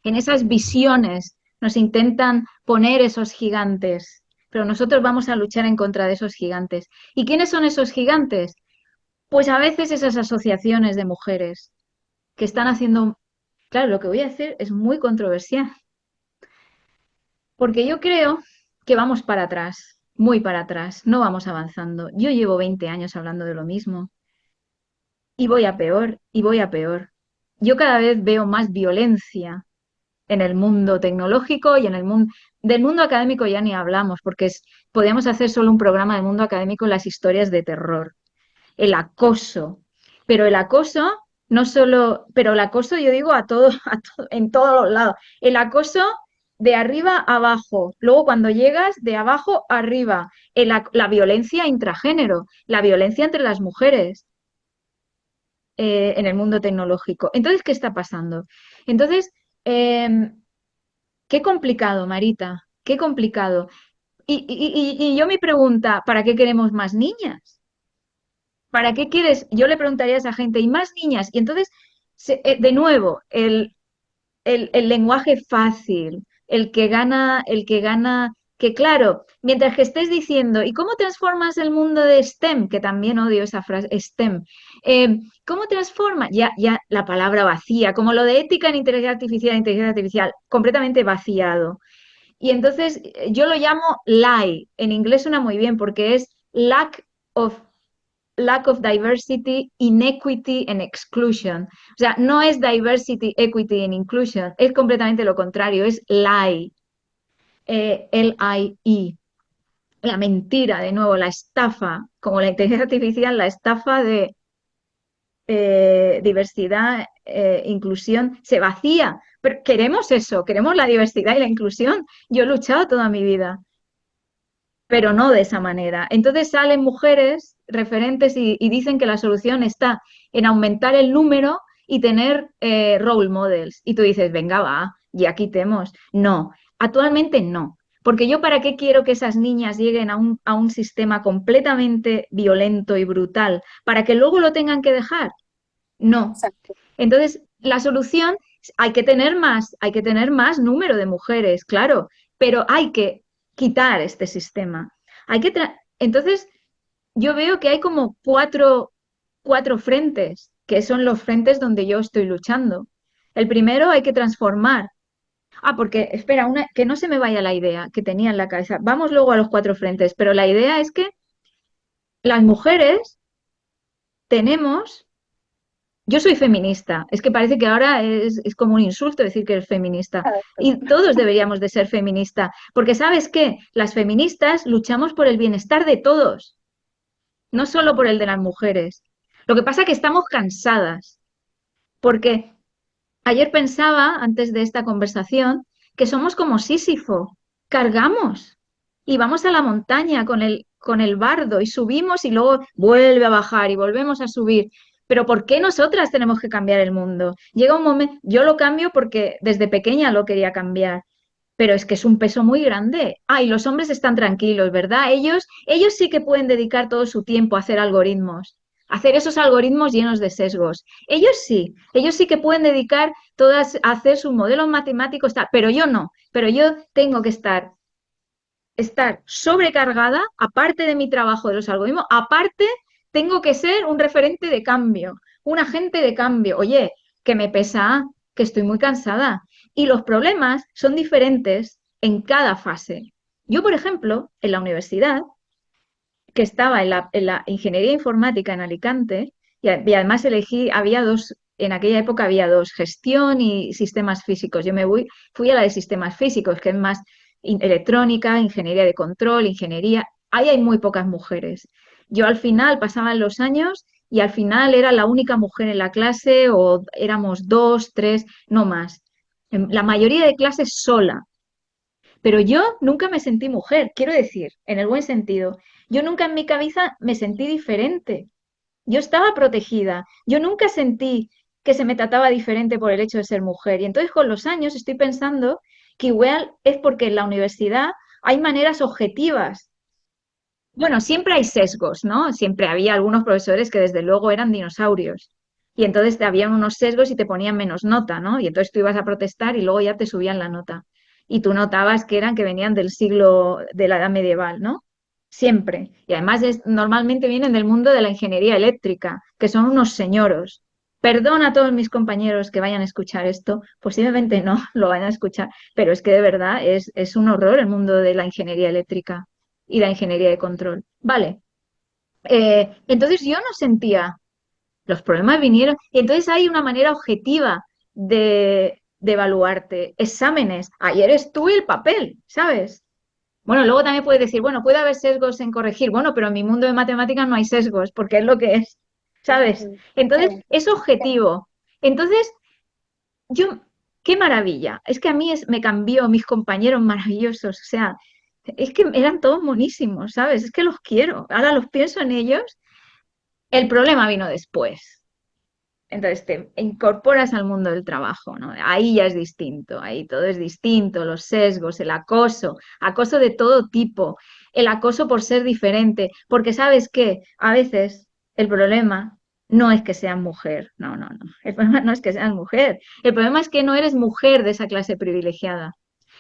En esas visiones nos intentan poner esos gigantes, pero nosotros vamos a luchar en contra de esos gigantes. ¿Y quiénes son esos gigantes? Pues a veces esas asociaciones de mujeres que están haciendo, claro, lo que voy a decir es muy controversial, porque yo creo que vamos para atrás, muy para atrás, no vamos avanzando. Yo llevo 20 años hablando de lo mismo y voy a peor, y voy a peor. Yo cada vez veo más violencia en el mundo tecnológico y en el mundo del mundo académico ya ni hablamos, porque podríamos hacer solo un programa del mundo académico las historias de terror, el acoso, pero el acoso no solo, pero el acoso yo digo a todo, en todos los lados, el acoso de arriba a abajo, luego cuando llegas de abajo a arriba, la violencia intragénero, la violencia entre las mujeres en el mundo tecnológico. Entonces, ¿qué está pasando? Entonces, eh, qué complicado, Marita, qué complicado. Y yo mi pregunta, ¿para qué queremos más niñas? ¿Para qué quieres? Yo le preguntaría a esa gente, ¿y más niñas? Y entonces, de nuevo, el lenguaje fácil, el que gana, que claro, mientras que estés diciendo, ¿y cómo transformas el mundo de STEM? Que también odio esa frase, STEM. ¿Cómo transforma? Ya la palabra vacía, como lo de ética en inteligencia artificial, completamente vaciado. Y entonces yo lo llamo lie. En inglés suena muy bien porque es of lack of diversity, inequity and exclusion. O sea, no es diversity, equity and inclusion, es completamente lo contrario, es lie, L-I-E. La mentira, de nuevo, la estafa, como la inteligencia artificial, la estafa de diversidad, inclusión, se vacía. Pero queremos eso, queremos la diversidad y la inclusión. Yo he luchado toda mi vida, pero no de esa manera. Entonces salen mujeres referentes y dicen que la solución está en aumentar el número y tener role models. Y tú dices, venga, va, ya quitemos. No, actualmente no. Porque yo para qué quiero que esas niñas lleguen a un sistema completamente violento y brutal, para que luego lo tengan que dejar. No. Exacto. Entonces, la solución, hay que tener más número de mujeres, claro, pero hay que quitar este sistema. Entonces, yo veo que hay como cuatro frentes, que son los frentes donde yo estoy luchando. El primero hay que transformar. Ah, porque, espera, que no se me vaya la idea que tenía en la cabeza. Vamos luego a los cuatro frentes, pero la idea es que las mujeres tenemos. Yo soy feminista. Es que parece que ahora es como un insulto decir que eres feminista. Y todos deberíamos de ser feministas. Porque ¿sabes qué? Las feministas luchamos por el bienestar de todos, no solo por el de las mujeres. Lo que pasa es que estamos cansadas. Porque ayer pensaba, antes de esta conversación, que somos como Sísifo. Cargamos y vamos a la montaña con el bardo y subimos y luego vuelve a bajar y volvemos a subir. Pero ¿por qué nosotras tenemos que cambiar el mundo? Llega un momento, yo lo cambio porque desde pequeña lo quería cambiar, pero es que es un peso muy grande. Ah, y los hombres están tranquilos, ¿verdad? Ellos sí que pueden dedicar todo su tiempo a hacer algoritmos, a hacer esos algoritmos llenos de sesgos. Ellos sí que pueden dedicar todas a hacer sus modelos matemáticos, tal, pero yo no, pero yo tengo que estar sobrecargada, aparte de mi trabajo de los algoritmos, aparte tengo que ser un referente de cambio, un agente de cambio. Oye, que me pesa, que estoy muy cansada. Y los problemas son diferentes en cada fase. Yo, por ejemplo, en la universidad, que estaba en la ingeniería informática en Alicante, y además elegí, había dos, en aquella época había dos, gestión y sistemas físicos. Fui a la de sistemas físicos, que es más electrónica, ingeniería de control, ingeniería. Ahí hay muy pocas mujeres. Yo al final pasaban los años y al final era la única mujer en la clase o éramos dos, tres, no más. En la mayoría de clases sola. Pero yo nunca me sentí mujer, quiero decir, en el buen sentido. Yo nunca en mi cabeza me sentí diferente. Yo estaba protegida. Yo nunca sentí que se me trataba diferente por el hecho de ser mujer. Y entonces con los años estoy pensando que igual es porque en la universidad hay maneras objetivas. Bueno, siempre hay sesgos, ¿no? Siempre había algunos profesores que desde luego eran dinosaurios. Y entonces te habían unos sesgos y te ponían menos nota, ¿no? Y entonces tú ibas a protestar y luego ya te subían la nota. Y tú notabas que eran que venían del siglo de la edad medieval, ¿no? Siempre. Y además normalmente vienen del mundo de la ingeniería eléctrica, que son unos señoros. Perdón a todos mis compañeros que vayan a escuchar esto, posiblemente no lo vayan a escuchar, pero es que de verdad es un horror el mundo de la ingeniería eléctrica y la ingeniería de control. Vale. Entonces yo no sentía, los problemas vinieron, y entonces hay una manera objetiva de evaluarte. Exámenes, ayer eres tú y el papel, ¿sabes? Bueno, luego también puedes decir, bueno, puede haber sesgos en corregir, bueno, pero en mi mundo de matemáticas no hay sesgos, porque es lo que es, ¿sabes? Ujú. Entonces, Sí, es objetivo. Entonces, yo, qué maravilla. Es que a mí me cambió, mis compañeros maravillosos, o sea, es que eran todos monísimos, ¿sabes? Es que los quiero. Ahora los pienso en ellos. El problema vino después. Entonces te incorporas al mundo del trabajo, ¿no? Ahí ya es distinto, ahí todo es distinto, los sesgos, el acoso, acoso de todo tipo, el acoso por ser diferente, porque sabes que a veces el problema no es que seas mujer, no, no, no, el problema no es que seas mujer, el problema es que no eres mujer de esa clase privilegiada,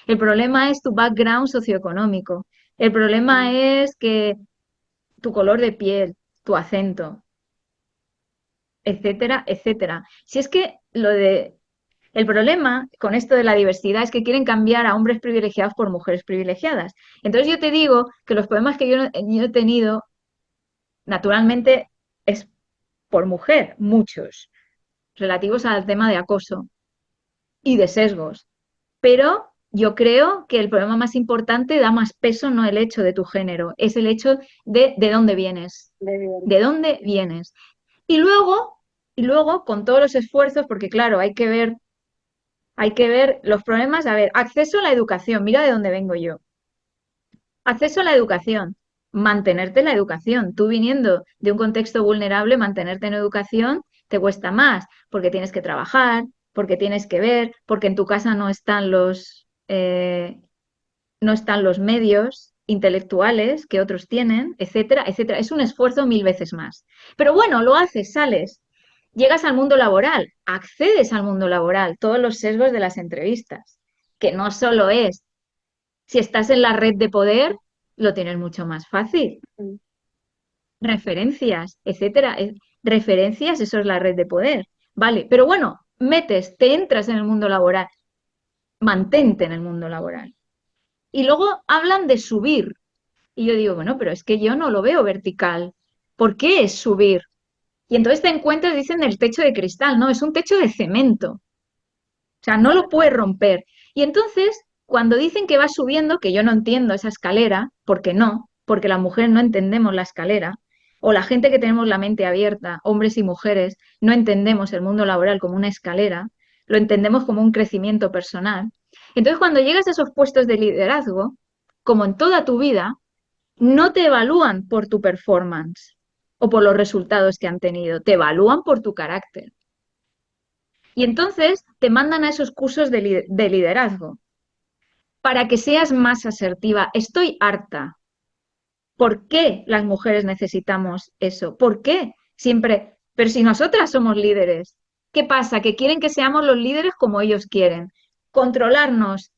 el problema es tu background socioeconómico, el problema sí, es que tu color de piel, tu acento, etcétera, etcétera. Si es que el problema con esto de la diversidad es que quieren cambiar a hombres privilegiados por mujeres privilegiadas. Entonces yo te digo que los problemas que yo he tenido, naturalmente, es por mujer, muchos, relativos al tema de acoso y de sesgos. Pero yo creo que el problema más importante da más peso no el hecho de tu género, es el hecho de dónde vienes, de bien. de dónde vienes. Y luego, y luego, con todos los esfuerzos, porque claro, hay que ver los problemas. A ver, acceso a la educación, mira de dónde vengo yo. Acceso a la educación, mantenerte en la educación. Tú viniendo de un contexto vulnerable, mantenerte en educación te cuesta más, porque tienes que trabajar, porque tienes que ver, porque en tu casa no están los medios intelectuales que otros tienen, etcétera, etcétera. Es un esfuerzo mil veces más. Pero bueno, lo haces, sales, llegas al mundo laboral, accedes al mundo laboral, todos los sesgos de las entrevistas, que no solo es, si estás en la red de poder, lo tienes mucho más fácil. Ujú. Referencias, etcétera. Referencias, eso es la red de poder. Vale, pero bueno, te entras en el mundo laboral, mantente en el mundo laboral. Y luego hablan de subir. Y yo digo, bueno, pero es que yo no lo veo vertical. ¿Por qué es subir? Y entonces te encuentras, dicen, el techo de cristal. No, es un techo de cemento. O sea, no lo puedes romper. Y entonces, cuando dicen que va subiendo, que yo no entiendo esa escalera, porque no, porque las mujeres no entendemos la escalera, o la gente que tenemos la mente abierta, hombres y mujeres, no entendemos el mundo laboral como una escalera, lo entendemos como un crecimiento personal. Entonces, cuando llegas a esos puestos de liderazgo, como en toda tu vida, no te evalúan por tu performance o por los resultados que han tenido, te evalúan por tu carácter. Y entonces te mandan a esos cursos de liderazgo para que seas más asertiva. Estoy harta. ¿Por qué las mujeres necesitamos eso? ¿Por qué siempre? Pero si nosotras somos líderes, ¿qué pasa? Que quieren que seamos los líderes como ellos quieren. Controlarnos,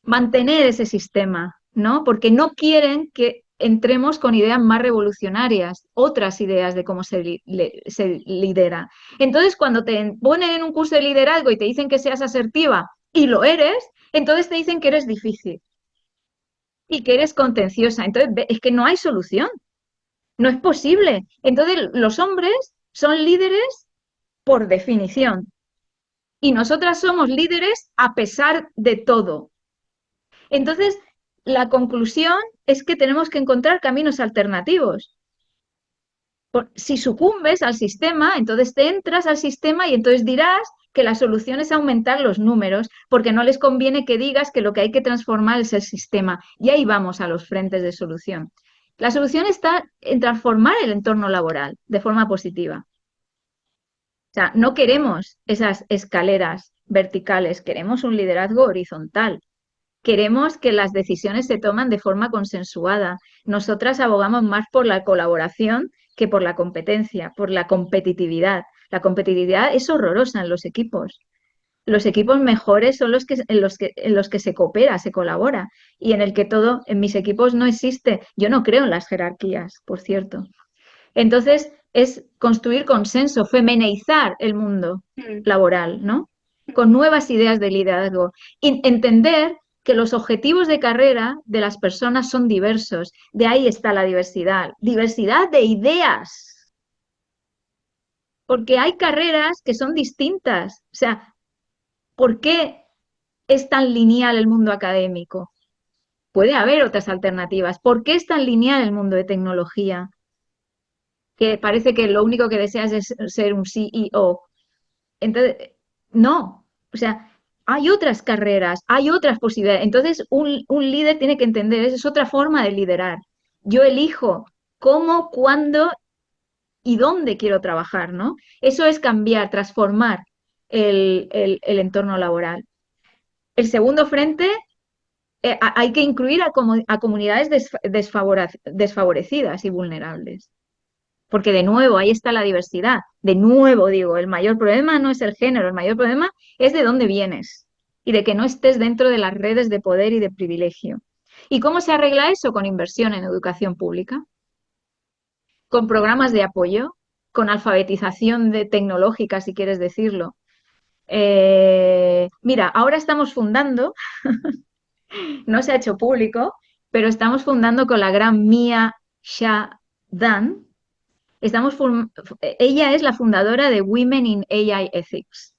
mantener ese sistema, ¿no? Porque no quieren que entremos con ideas más revolucionarias, otras ideas de cómo se lidera. Entonces, cuando te ponen en un curso de liderazgo y te dicen que seas asertiva y lo eres, entonces te dicen que eres difícil y que eres contenciosa. Entonces, es que no hay solución, no es posible. Entonces, los hombres son líderes por definición y nosotras somos líderes a pesar de todo. Entonces, la conclusión es que tenemos que encontrar caminos alternativos. Si sucumbes al sistema, entonces te entras al sistema y entonces dirás que la solución es aumentar los números, porque no les conviene que digas que lo que hay que transformar es el sistema. Y ahí vamos a los frentes de solución. La solución está en transformar el entorno laboral de forma positiva. O sea, no queremos esas escaleras verticales, queremos un liderazgo horizontal. Queremos que las decisiones se toman de forma consensuada. Nosotras abogamos más por la colaboración que por la competencia, por la competitividad. La competitividad es horrorosa en los equipos. Los equipos mejores son en los que se coopera, se colabora y en el que todo, en mis equipos no existe. Yo no creo en las jerarquías, por cierto. Entonces, es construir consenso, femenizar el mundo Mm, laboral, ¿no? Con nuevas ideas de liderazgo. Y entender que los objetivos de carrera de las personas son diversos. De ahí está la diversidad. Diversidad de ideas. Porque hay carreras que son distintas. O sea, ¿por qué es tan lineal el mundo académico? Puede haber otras alternativas. ¿Por qué es tan lineal el mundo de tecnología? Que parece que lo único que deseas es ser un CEO. Entonces, no, o sea, hay otras carreras, hay otras posibilidades. Entonces, un líder tiene que entender, esa es otra forma de liderar. Yo elijo cómo, cuándo y dónde quiero trabajar, ¿no? Eso es cambiar, transformar el entorno laboral. El segundo frente, hay que incluir a comunidades desfavorecidas y vulnerables. Porque de nuevo, ahí está la diversidad. De nuevo digo, el mayor problema no es el género, el mayor problema es de dónde vienes y de que no estés dentro de las redes de poder y de privilegio. ¿Y cómo se arregla eso? Con inversión en educación pública, con programas de apoyo, con alfabetización tecnológica, si quieres decirlo. Mira, ahora estamos fundando, no se ha hecho público, pero estamos fundando con la gran Mia Shah Dan. Ella es la fundadora de Women in AI Ethics.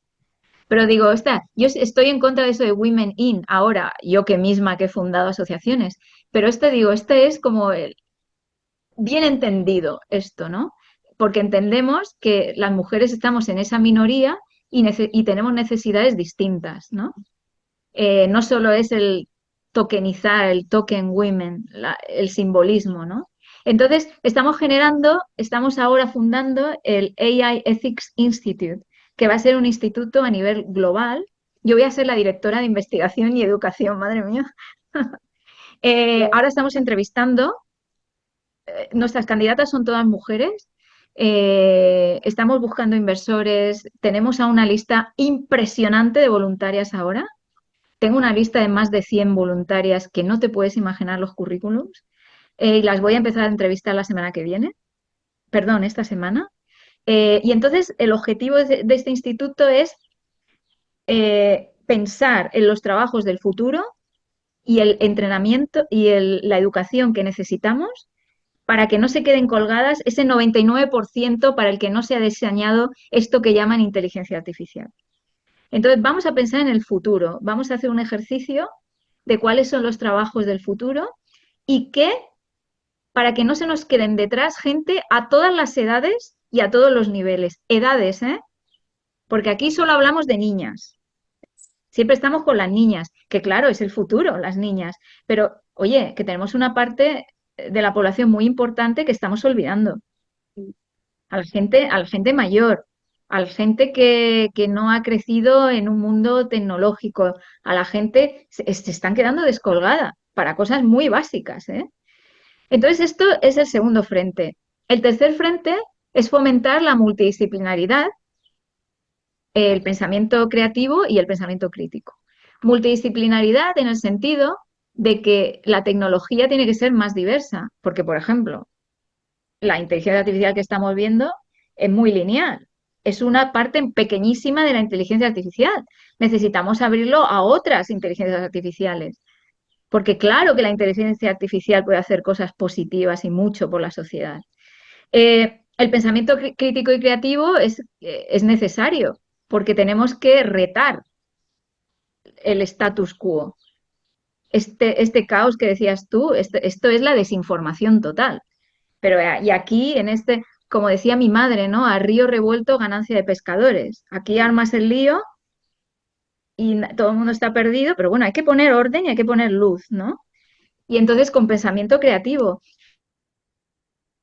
Pero digo, yo estoy en contra de eso de Women in ahora, yo que misma que he fundado asociaciones. Pero este es como bien entendido esto, ¿no? Porque entendemos que las mujeres estamos en esa minoría y tenemos necesidades distintas, ¿no? No solo es el tokenizar, el token women, el simbolismo, ¿no? Entonces, estamos ahora fundando el AI Ethics Institute, que va a ser un instituto a nivel global. Yo voy a ser la directora de investigación y educación, madre mía. bien. Ahora estamos entrevistando, nuestras candidatas son todas mujeres. Estamos buscando inversores, tenemos a una lista impresionante de voluntarias ahora. Tengo una lista de más de 100 voluntarias que no te puedes imaginar los currículums y las voy a empezar a entrevistar la semana que viene, perdón, esta semana. Y entonces el objetivo de este instituto es pensar en los trabajos del futuro y el entrenamiento y la educación que necesitamos para que no se queden colgadas ese 99% para el que no se ha diseñado esto que llaman inteligencia artificial. Entonces, vamos a pensar en el futuro, vamos a hacer un ejercicio de cuáles son los trabajos del futuro y qué, para que no se nos queden detrás gente a todas las edades y a todos los niveles. Edades, ¿eh? Porque aquí solo hablamos de niñas. Siempre estamos con las niñas, que claro, es el futuro, las niñas. Pero, oye, que tenemos una parte de la población muy importante que estamos olvidando. A la gente mayor, a la gente que no ha crecido en un mundo tecnológico, a la gente se están quedando descolgada para cosas muy básicas, ¿eh? Entonces, esto es el segundo frente. El tercer frente es fomentar la multidisciplinaridad, el pensamiento creativo y el pensamiento crítico. Multidisciplinaridad en el sentido de que la tecnología tiene que ser más diversa, porque, por ejemplo, la inteligencia artificial que estamos viendo es muy lineal. es una parte pequeñísima de la inteligencia artificial. Necesitamos abrirlo a otras inteligencias artificiales. Porque claro que la inteligencia artificial puede hacer cosas positivas y mucho por la sociedad. El pensamiento crítico y creativo es necesario porque tenemos que retar el status quo. Este caos que decías tú, esto es la desinformación total. Pero y aquí, como decía mi madre, ¿no? A río revuelto, ganancia de pescadores. Aquí armas el lío y todo el mundo está perdido, pero bueno, hay que poner orden y hay que poner luz, ¿no? Y entonces con pensamiento creativo.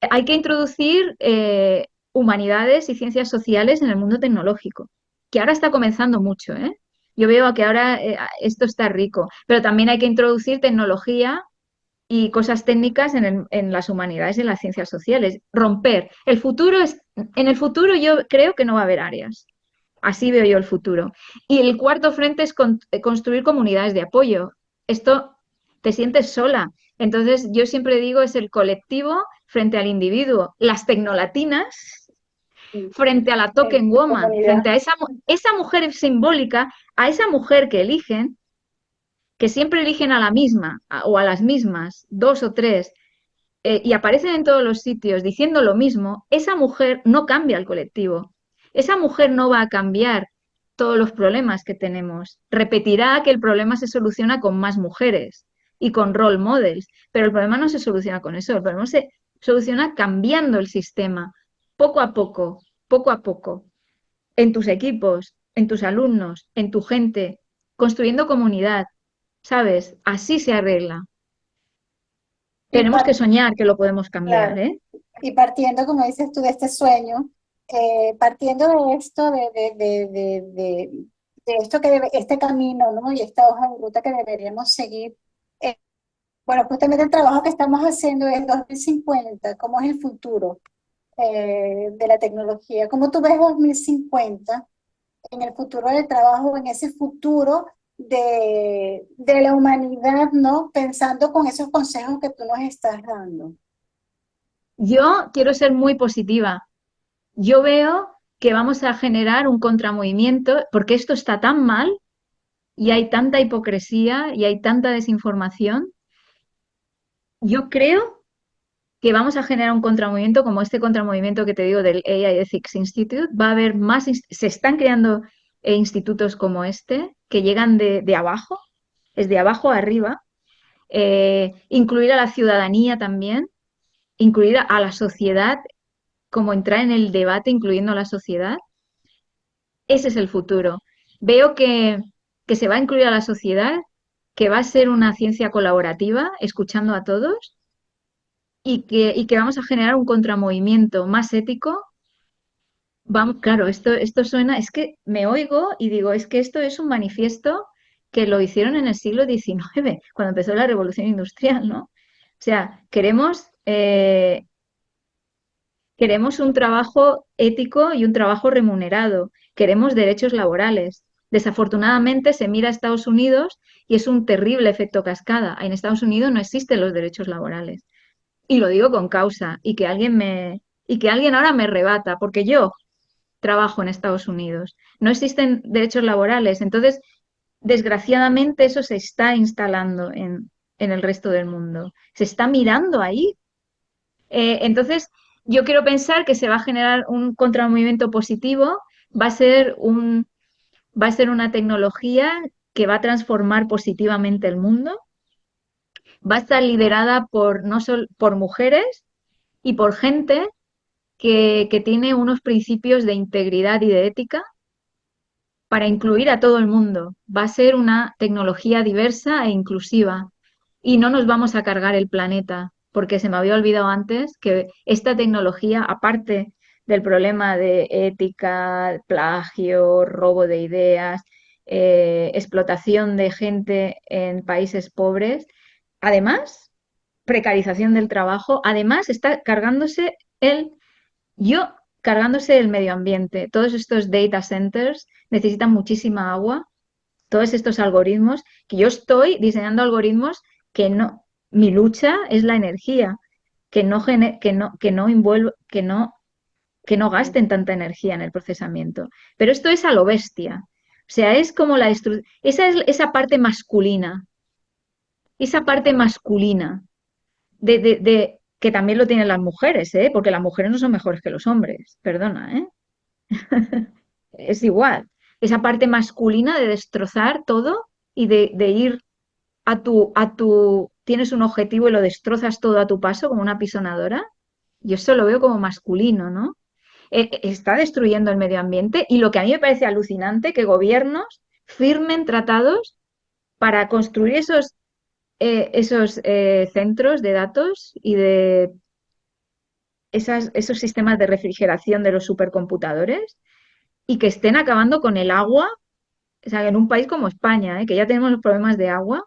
Hay que introducir humanidades y ciencias sociales en el mundo tecnológico, que ahora está comenzando mucho, ¿eh? Yo veo que ahora esto está rico, pero también hay que introducir tecnología y cosas técnicas en las humanidades y en las ciencias sociales. Romper. En el futuro yo creo que no va a haber áreas. Así veo yo el futuro. Y el cuarto frente es construir comunidades de apoyo. Esto te sientes sola. Entonces, yo siempre digo, es el colectivo frente al individuo. Las tecnolatinas Sí, frente a la en token woman, comunidad. frente a esa mujer simbólica, a esa mujer que eligen, que siempre eligen a la misma o a las mismas, dos o tres, y aparecen en todos los sitios diciendo lo mismo, esa mujer no cambia el colectivo. Esa mujer no va a cambiar todos los problemas que tenemos. Repetirá que el problema se soluciona con más mujeres y con role models, pero el problema no se soluciona con eso, el problema se soluciona cambiando el sistema, poco a poco, en tus equipos, en tus alumnos, en tu gente, construyendo comunidad, ¿sabes? Así se arregla. Y, Tenemos que soñar que lo podemos cambiar, claro, ¿eh? y partiendo, como dices tú, de este sueño, partiendo de esto, de esto este camino, ¿no? Y esta hoja de ruta que deberíamos seguir. eh, bueno, justamente el trabajo que estamos haciendo es 2050, ¿cómo es el futuro de la tecnología? ¿Cómo tú ves 2050 en el futuro del trabajo, en ese futuro de la humanidad, ¿no? Pensando con esos consejos que tú nos estás dando. Yo quiero ser muy positiva. Yo veo que vamos a generar un contramovimiento porque esto está tan mal y hay tanta hipocresía y hay tanta desinformación. Yo creo que vamos a generar un contramovimiento como este contramovimiento que te digo del AI Ethics Institute. Va a haber más, se están creando institutos como este que llegan de abajo, es de abajo a arriba. Incluir a la ciudadanía también, incluir a la sociedad, como entrar en el debate incluyendo a la sociedad. Ese es el futuro. Veo que se va a incluir a la sociedad, que va a ser una ciencia colaborativa, escuchando a todos, y que vamos a generar un contramovimiento más ético. Vamos, claro, esto suena, es que me oigo y digo, es que esto es un manifiesto que lo hicieron en el siglo XIX, cuando empezó la revolución industrial, ¿no? O sea, queremos un trabajo ético y un trabajo remunerado. Queremos derechos laborales. Desafortunadamente se mira a Estados Unidos y es un terrible efecto cascada. En Estados Unidos no existen los derechos laborales. Y lo digo con causa y que alguien ahora me rebata, porque yo trabajo en Estados Unidos. No existen derechos laborales. Entonces, desgraciadamente, eso se está instalando en el resto del mundo. Se está mirando ahí. Entonces, yo quiero pensar que se va a generar un contramovimiento positivo, va a ser va a ser una tecnología que va a transformar positivamente el mundo, va a estar liderada por, no solo, por mujeres y por gente que tiene unos principios de integridad y de ética para incluir a todo el mundo. Va a ser una tecnología diversa e inclusiva y no nos vamos a cargar el planeta, porque se me había olvidado antes que esta tecnología, aparte del problema de ética, plagio, robo de ideas, explotación de gente en países pobres, además, precarización del trabajo, además está yo cargándose el medio ambiente. Todos estos data centers necesitan muchísima agua, todos estos algoritmos, que yo estoy diseñando algoritmos que no, mi lucha es la energía, que no, que no gasten tanta energía en el procesamiento. Pero esto es a lo bestia. O sea, es como esa es esa parte masculina que también lo tienen las mujeres, ¿eh? Porque las mujeres no son mejores que los hombres, perdona, ¿eh? Es igual. Esa parte masculina de destrozar todo y de ir tienes un objetivo y lo destrozas todo a tu paso como una pisonadora. Yo eso lo veo como masculino, ¿no? Está destruyendo el medio ambiente y lo que a mí me parece alucinante, que gobiernos firmen tratados para construir esos centros de datos y de esos sistemas de refrigeración de los supercomputadores y que estén acabando con el agua, o sea, en un país como España, que ya tenemos los problemas de agua,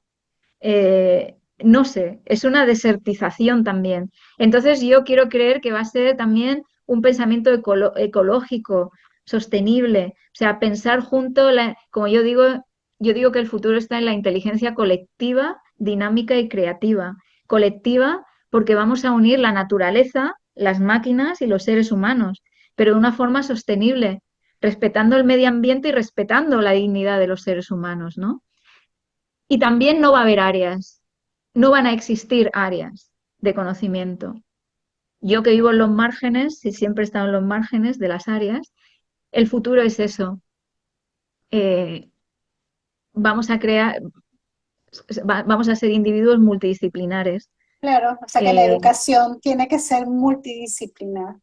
no sé, es una desertización también. Entonces yo quiero creer que va a ser también un pensamiento ecológico, sostenible, o sea, pensar junto, como yo digo que el futuro está en la inteligencia colectiva, dinámica y creativa. Colectiva porque vamos a unir la naturaleza, las máquinas y los seres humanos, pero de una forma sostenible, respetando el medio ambiente y respetando la dignidad de los seres humanos, ¿no? Y también no va a haber áreas, no van a existir áreas de conocimiento. Yo que vivo en los márgenes, y siempre he estado en los márgenes de las áreas, el futuro es eso. Eh, vamos a crear, vamos a ser individuos multidisciplinares. Claro, o sea que la Eh, educación tiene que ser multidisciplinar.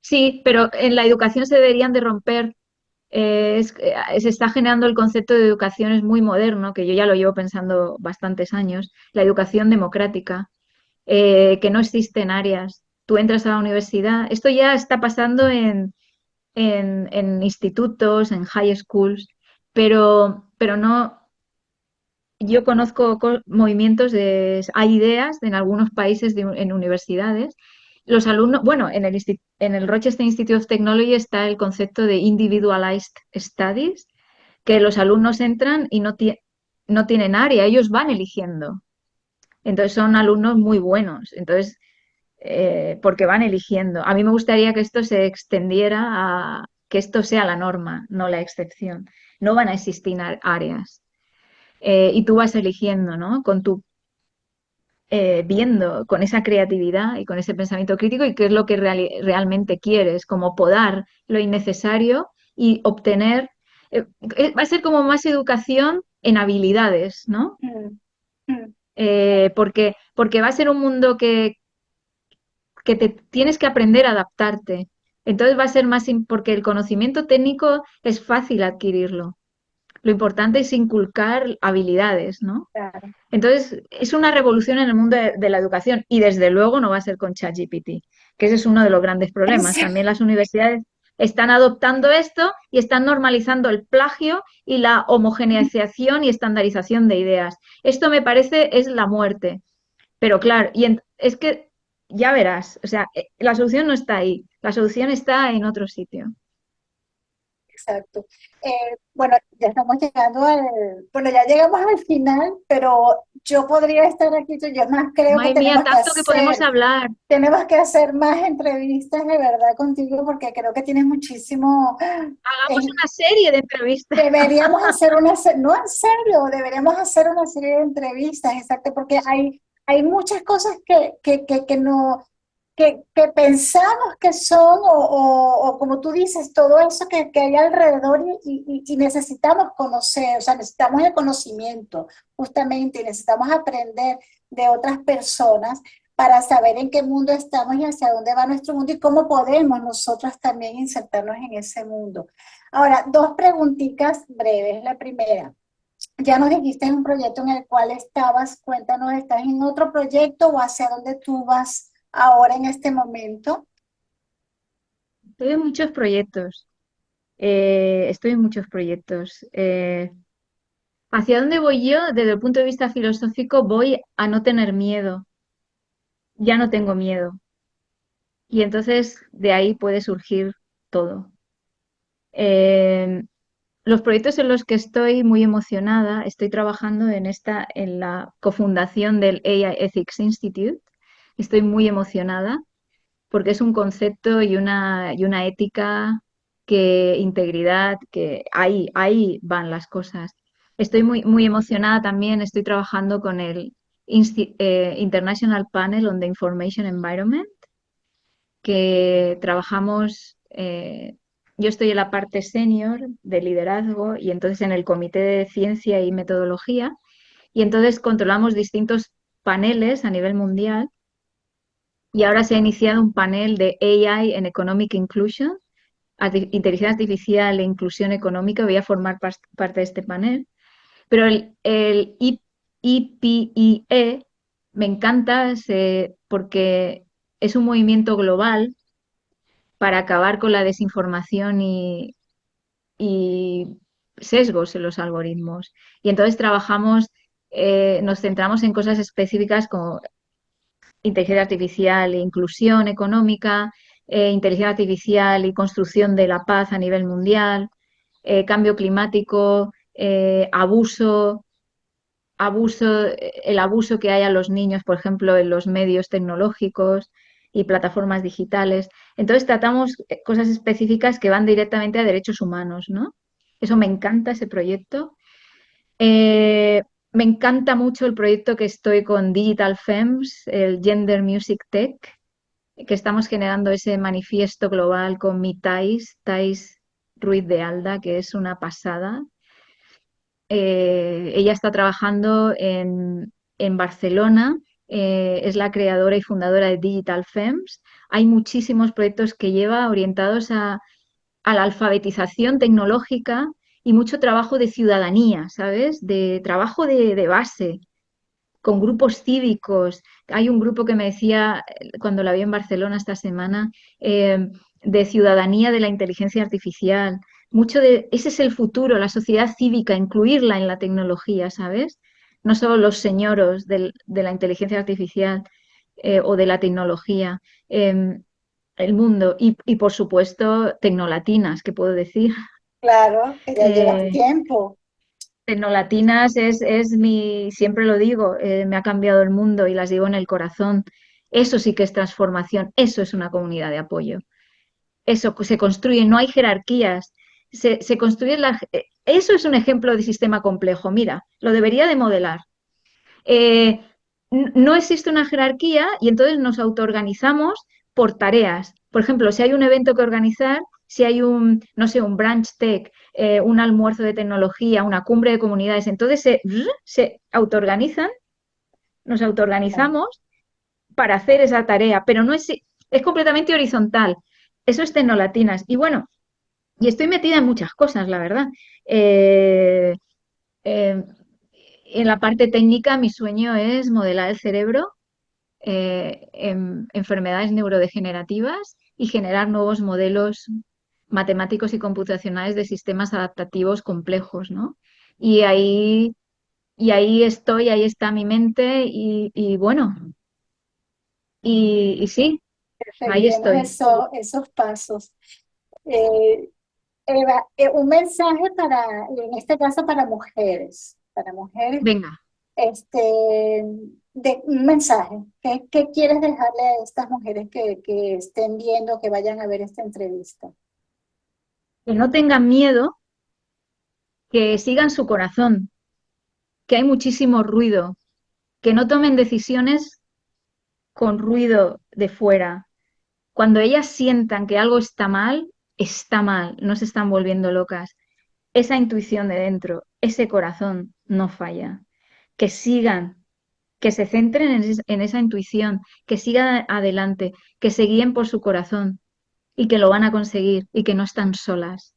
sí, pero en la educación se deberían de romper. Se está generando el concepto de educación es muy moderno, que yo ya lo llevo pensando bastantes años, la educación democrática que no existen áreas. Tú entras a la universidad, esto ya está pasando en institutos, en high schools, pero no, yo conozco movimientos hay ideas en algunos países en universidades. Los alumnos, bueno, en el Rochester Institute of Technology está el concepto de Individualized Studies, que los alumnos entran y no tienen área, ellos van eligiendo. Entonces son alumnos muy buenos. Entonces, porque van eligiendo. A mí me gustaría que esto se extendiera a que esto sea la norma, no la excepción. No van a existir áreas. Y tú vas eligiendo, ¿no? Viendo con esa creatividad y con ese pensamiento crítico y qué es lo que realmente quieres, como podar lo innecesario y obtener. Va a ser como más educación en habilidades, ¿no? Mm, mm, Porque va a ser un mundo que te tienes que aprender a adaptarte. Entonces va a ser porque el conocimiento técnico es fácil adquirirlo. Lo importante es inculcar habilidades, ¿no? claro. Entonces es una revolución en el mundo de la educación y desde luego no va a ser con ChatGPT, que ese es uno de los grandes problemas. También las universidades están adoptando esto y están normalizando el plagio y la homogeneización y estandarización de ideas. Esto me parece es la muerte. Pero claro, es que ya verás, o sea, la solución no está ahí, la solución está en otro sitio. Exacto. Bueno, ya estamos llegando bueno, ya llegamos al final, pero yo podría estar aquí, yo más creo que Madre mía, tanto que podemos hablar. tenemos que hacer más entrevistas de verdad contigo porque creo que tienes muchísimo, Hagamos eh, una serie de entrevistas. deberíamos hacer no en serio, deberíamos hacer una serie de entrevistas, exacto, porque hay muchas cosas que no que pensamos que son, o como tú dices, todo eso que hay alrededor y necesitamos conocer, o sea, necesitamos el conocimiento, justamente, y necesitamos aprender de otras personas para saber en qué mundo estamos y hacia dónde va nuestro mundo y cómo podemos nosotros también insertarnos en ese mundo. Ahora, dos preguntitas breves. La primera, ya nos dijiste en un proyecto en el cual estabas, cuéntanos, ¿estás en otro proyecto o hacia dónde tú vas ahora en este momento? Estoy en muchos proyectos. Estoy en muchos proyectos. ¿Hacia dónde voy yo? Desde el punto de vista filosófico, voy a no tener miedo. Ya no tengo miedo. Y entonces de ahí puede surgir todo. Eh, los proyectos en los que estoy muy emocionada, estoy trabajando en la cofundación del AI Ethics Institute. Estoy muy emocionada porque es un concepto y una ética, que integridad, que ahí van las cosas. Estoy muy emocionada también, estoy trabajando con el International Panel on the Information Environment, que trabajamos, yo estoy en la parte senior de liderazgo y entonces en el comité de ciencia y metodología, y entonces controlamos distintos paneles a nivel mundial, y ahora se ha iniciado un panel de AI en Economic Inclusion, inteligencia artificial e inclusión económica. Voy a formar parte de este panel, pero el IPIE me encanta porque es un movimiento global para acabar con la desinformación y sesgos en los algoritmos. Y entonces nos centramos en cosas específicas como inteligencia artificial e inclusión económica, inteligencia artificial y construcción de la paz a nivel mundial, cambio climático, el abuso que hay a los niños, por ejemplo, en los medios tecnológicos y plataformas digitales. Entonces tratamos cosas específicas que van directamente a derechos humanos, ¿no? Eso me encanta, ese proyecto. Eh, Me encanta mucho el proyecto que estoy con Digital Femmes, el Gender Music Tech, que estamos generando ese manifiesto global con mi Thais Ruiz de Alda, que es una pasada. Ella está trabajando en Barcelona, es la creadora y fundadora de Digital Femmes. Hay muchísimos proyectos que lleva orientados a la alfabetización tecnológica y mucho trabajo de ciudadanía, ¿sabes? De trabajo de base, con grupos cívicos. Hay un grupo que me decía, cuando la vi en Barcelona esta semana, de ciudadanía de la inteligencia artificial. Ese es el futuro, la sociedad cívica, incluirla en la tecnología, ¿sabes? No solo los señoros de la inteligencia artificial o de la tecnología. El mundo y, por supuesto, tecnolatinas, ¿qué puedo decir? Claro, que ya llevas Eh, tiempo. Tecnolatinas siempre lo digo, me ha cambiado el mundo y las llevo en el corazón. Eso sí que es transformación, eso es una comunidad de apoyo. Eso se construye, no hay jerarquías, se construye eso es un ejemplo de sistema complejo. Mira, lo debería de modelar. Eh, no existe una jerarquía y entonces nos autoorganizamos por tareas. Por ejemplo, si hay un evento que organizar, si hay no sé, un brunch tech, un almuerzo de tecnología, una cumbre de comunidades, entonces se autoorganizan, nos autoorganizamos para hacer esa tarea, pero es completamente horizontal. Eso es Tecnolatinas. Y bueno, y estoy metida en muchas cosas, la verdad. Eh, eh, en la parte técnica, mi sueño es modelar el cerebro en enfermedades neurodegenerativas y generar nuevos modelos matemáticos y computacionales de sistemas adaptativos complejos, ¿no? Y ahí, y ahí estoy, ahí está mi mente y bueno, y sí, ahí Seguiremos estoy. esos pasos. Eh, Eva, un mensaje en este caso para mujeres, Venga, este, un mensaje. ¿Qué quieres dejarle a estas mujeres que estén viendo, que vayan a ver esta entrevista? que no tengan miedo, que sigan su corazón, que hay muchísimo ruido, que no tomen decisiones con ruido de fuera. Cuando ellas sientan que algo está mal, no se están volviendo locas. Esa intuición de dentro, ese corazón no falla. Que sigan, que se centren en esa intuición, que sigan adelante, que se guíen por su corazón y que lo van a conseguir y que no están solas.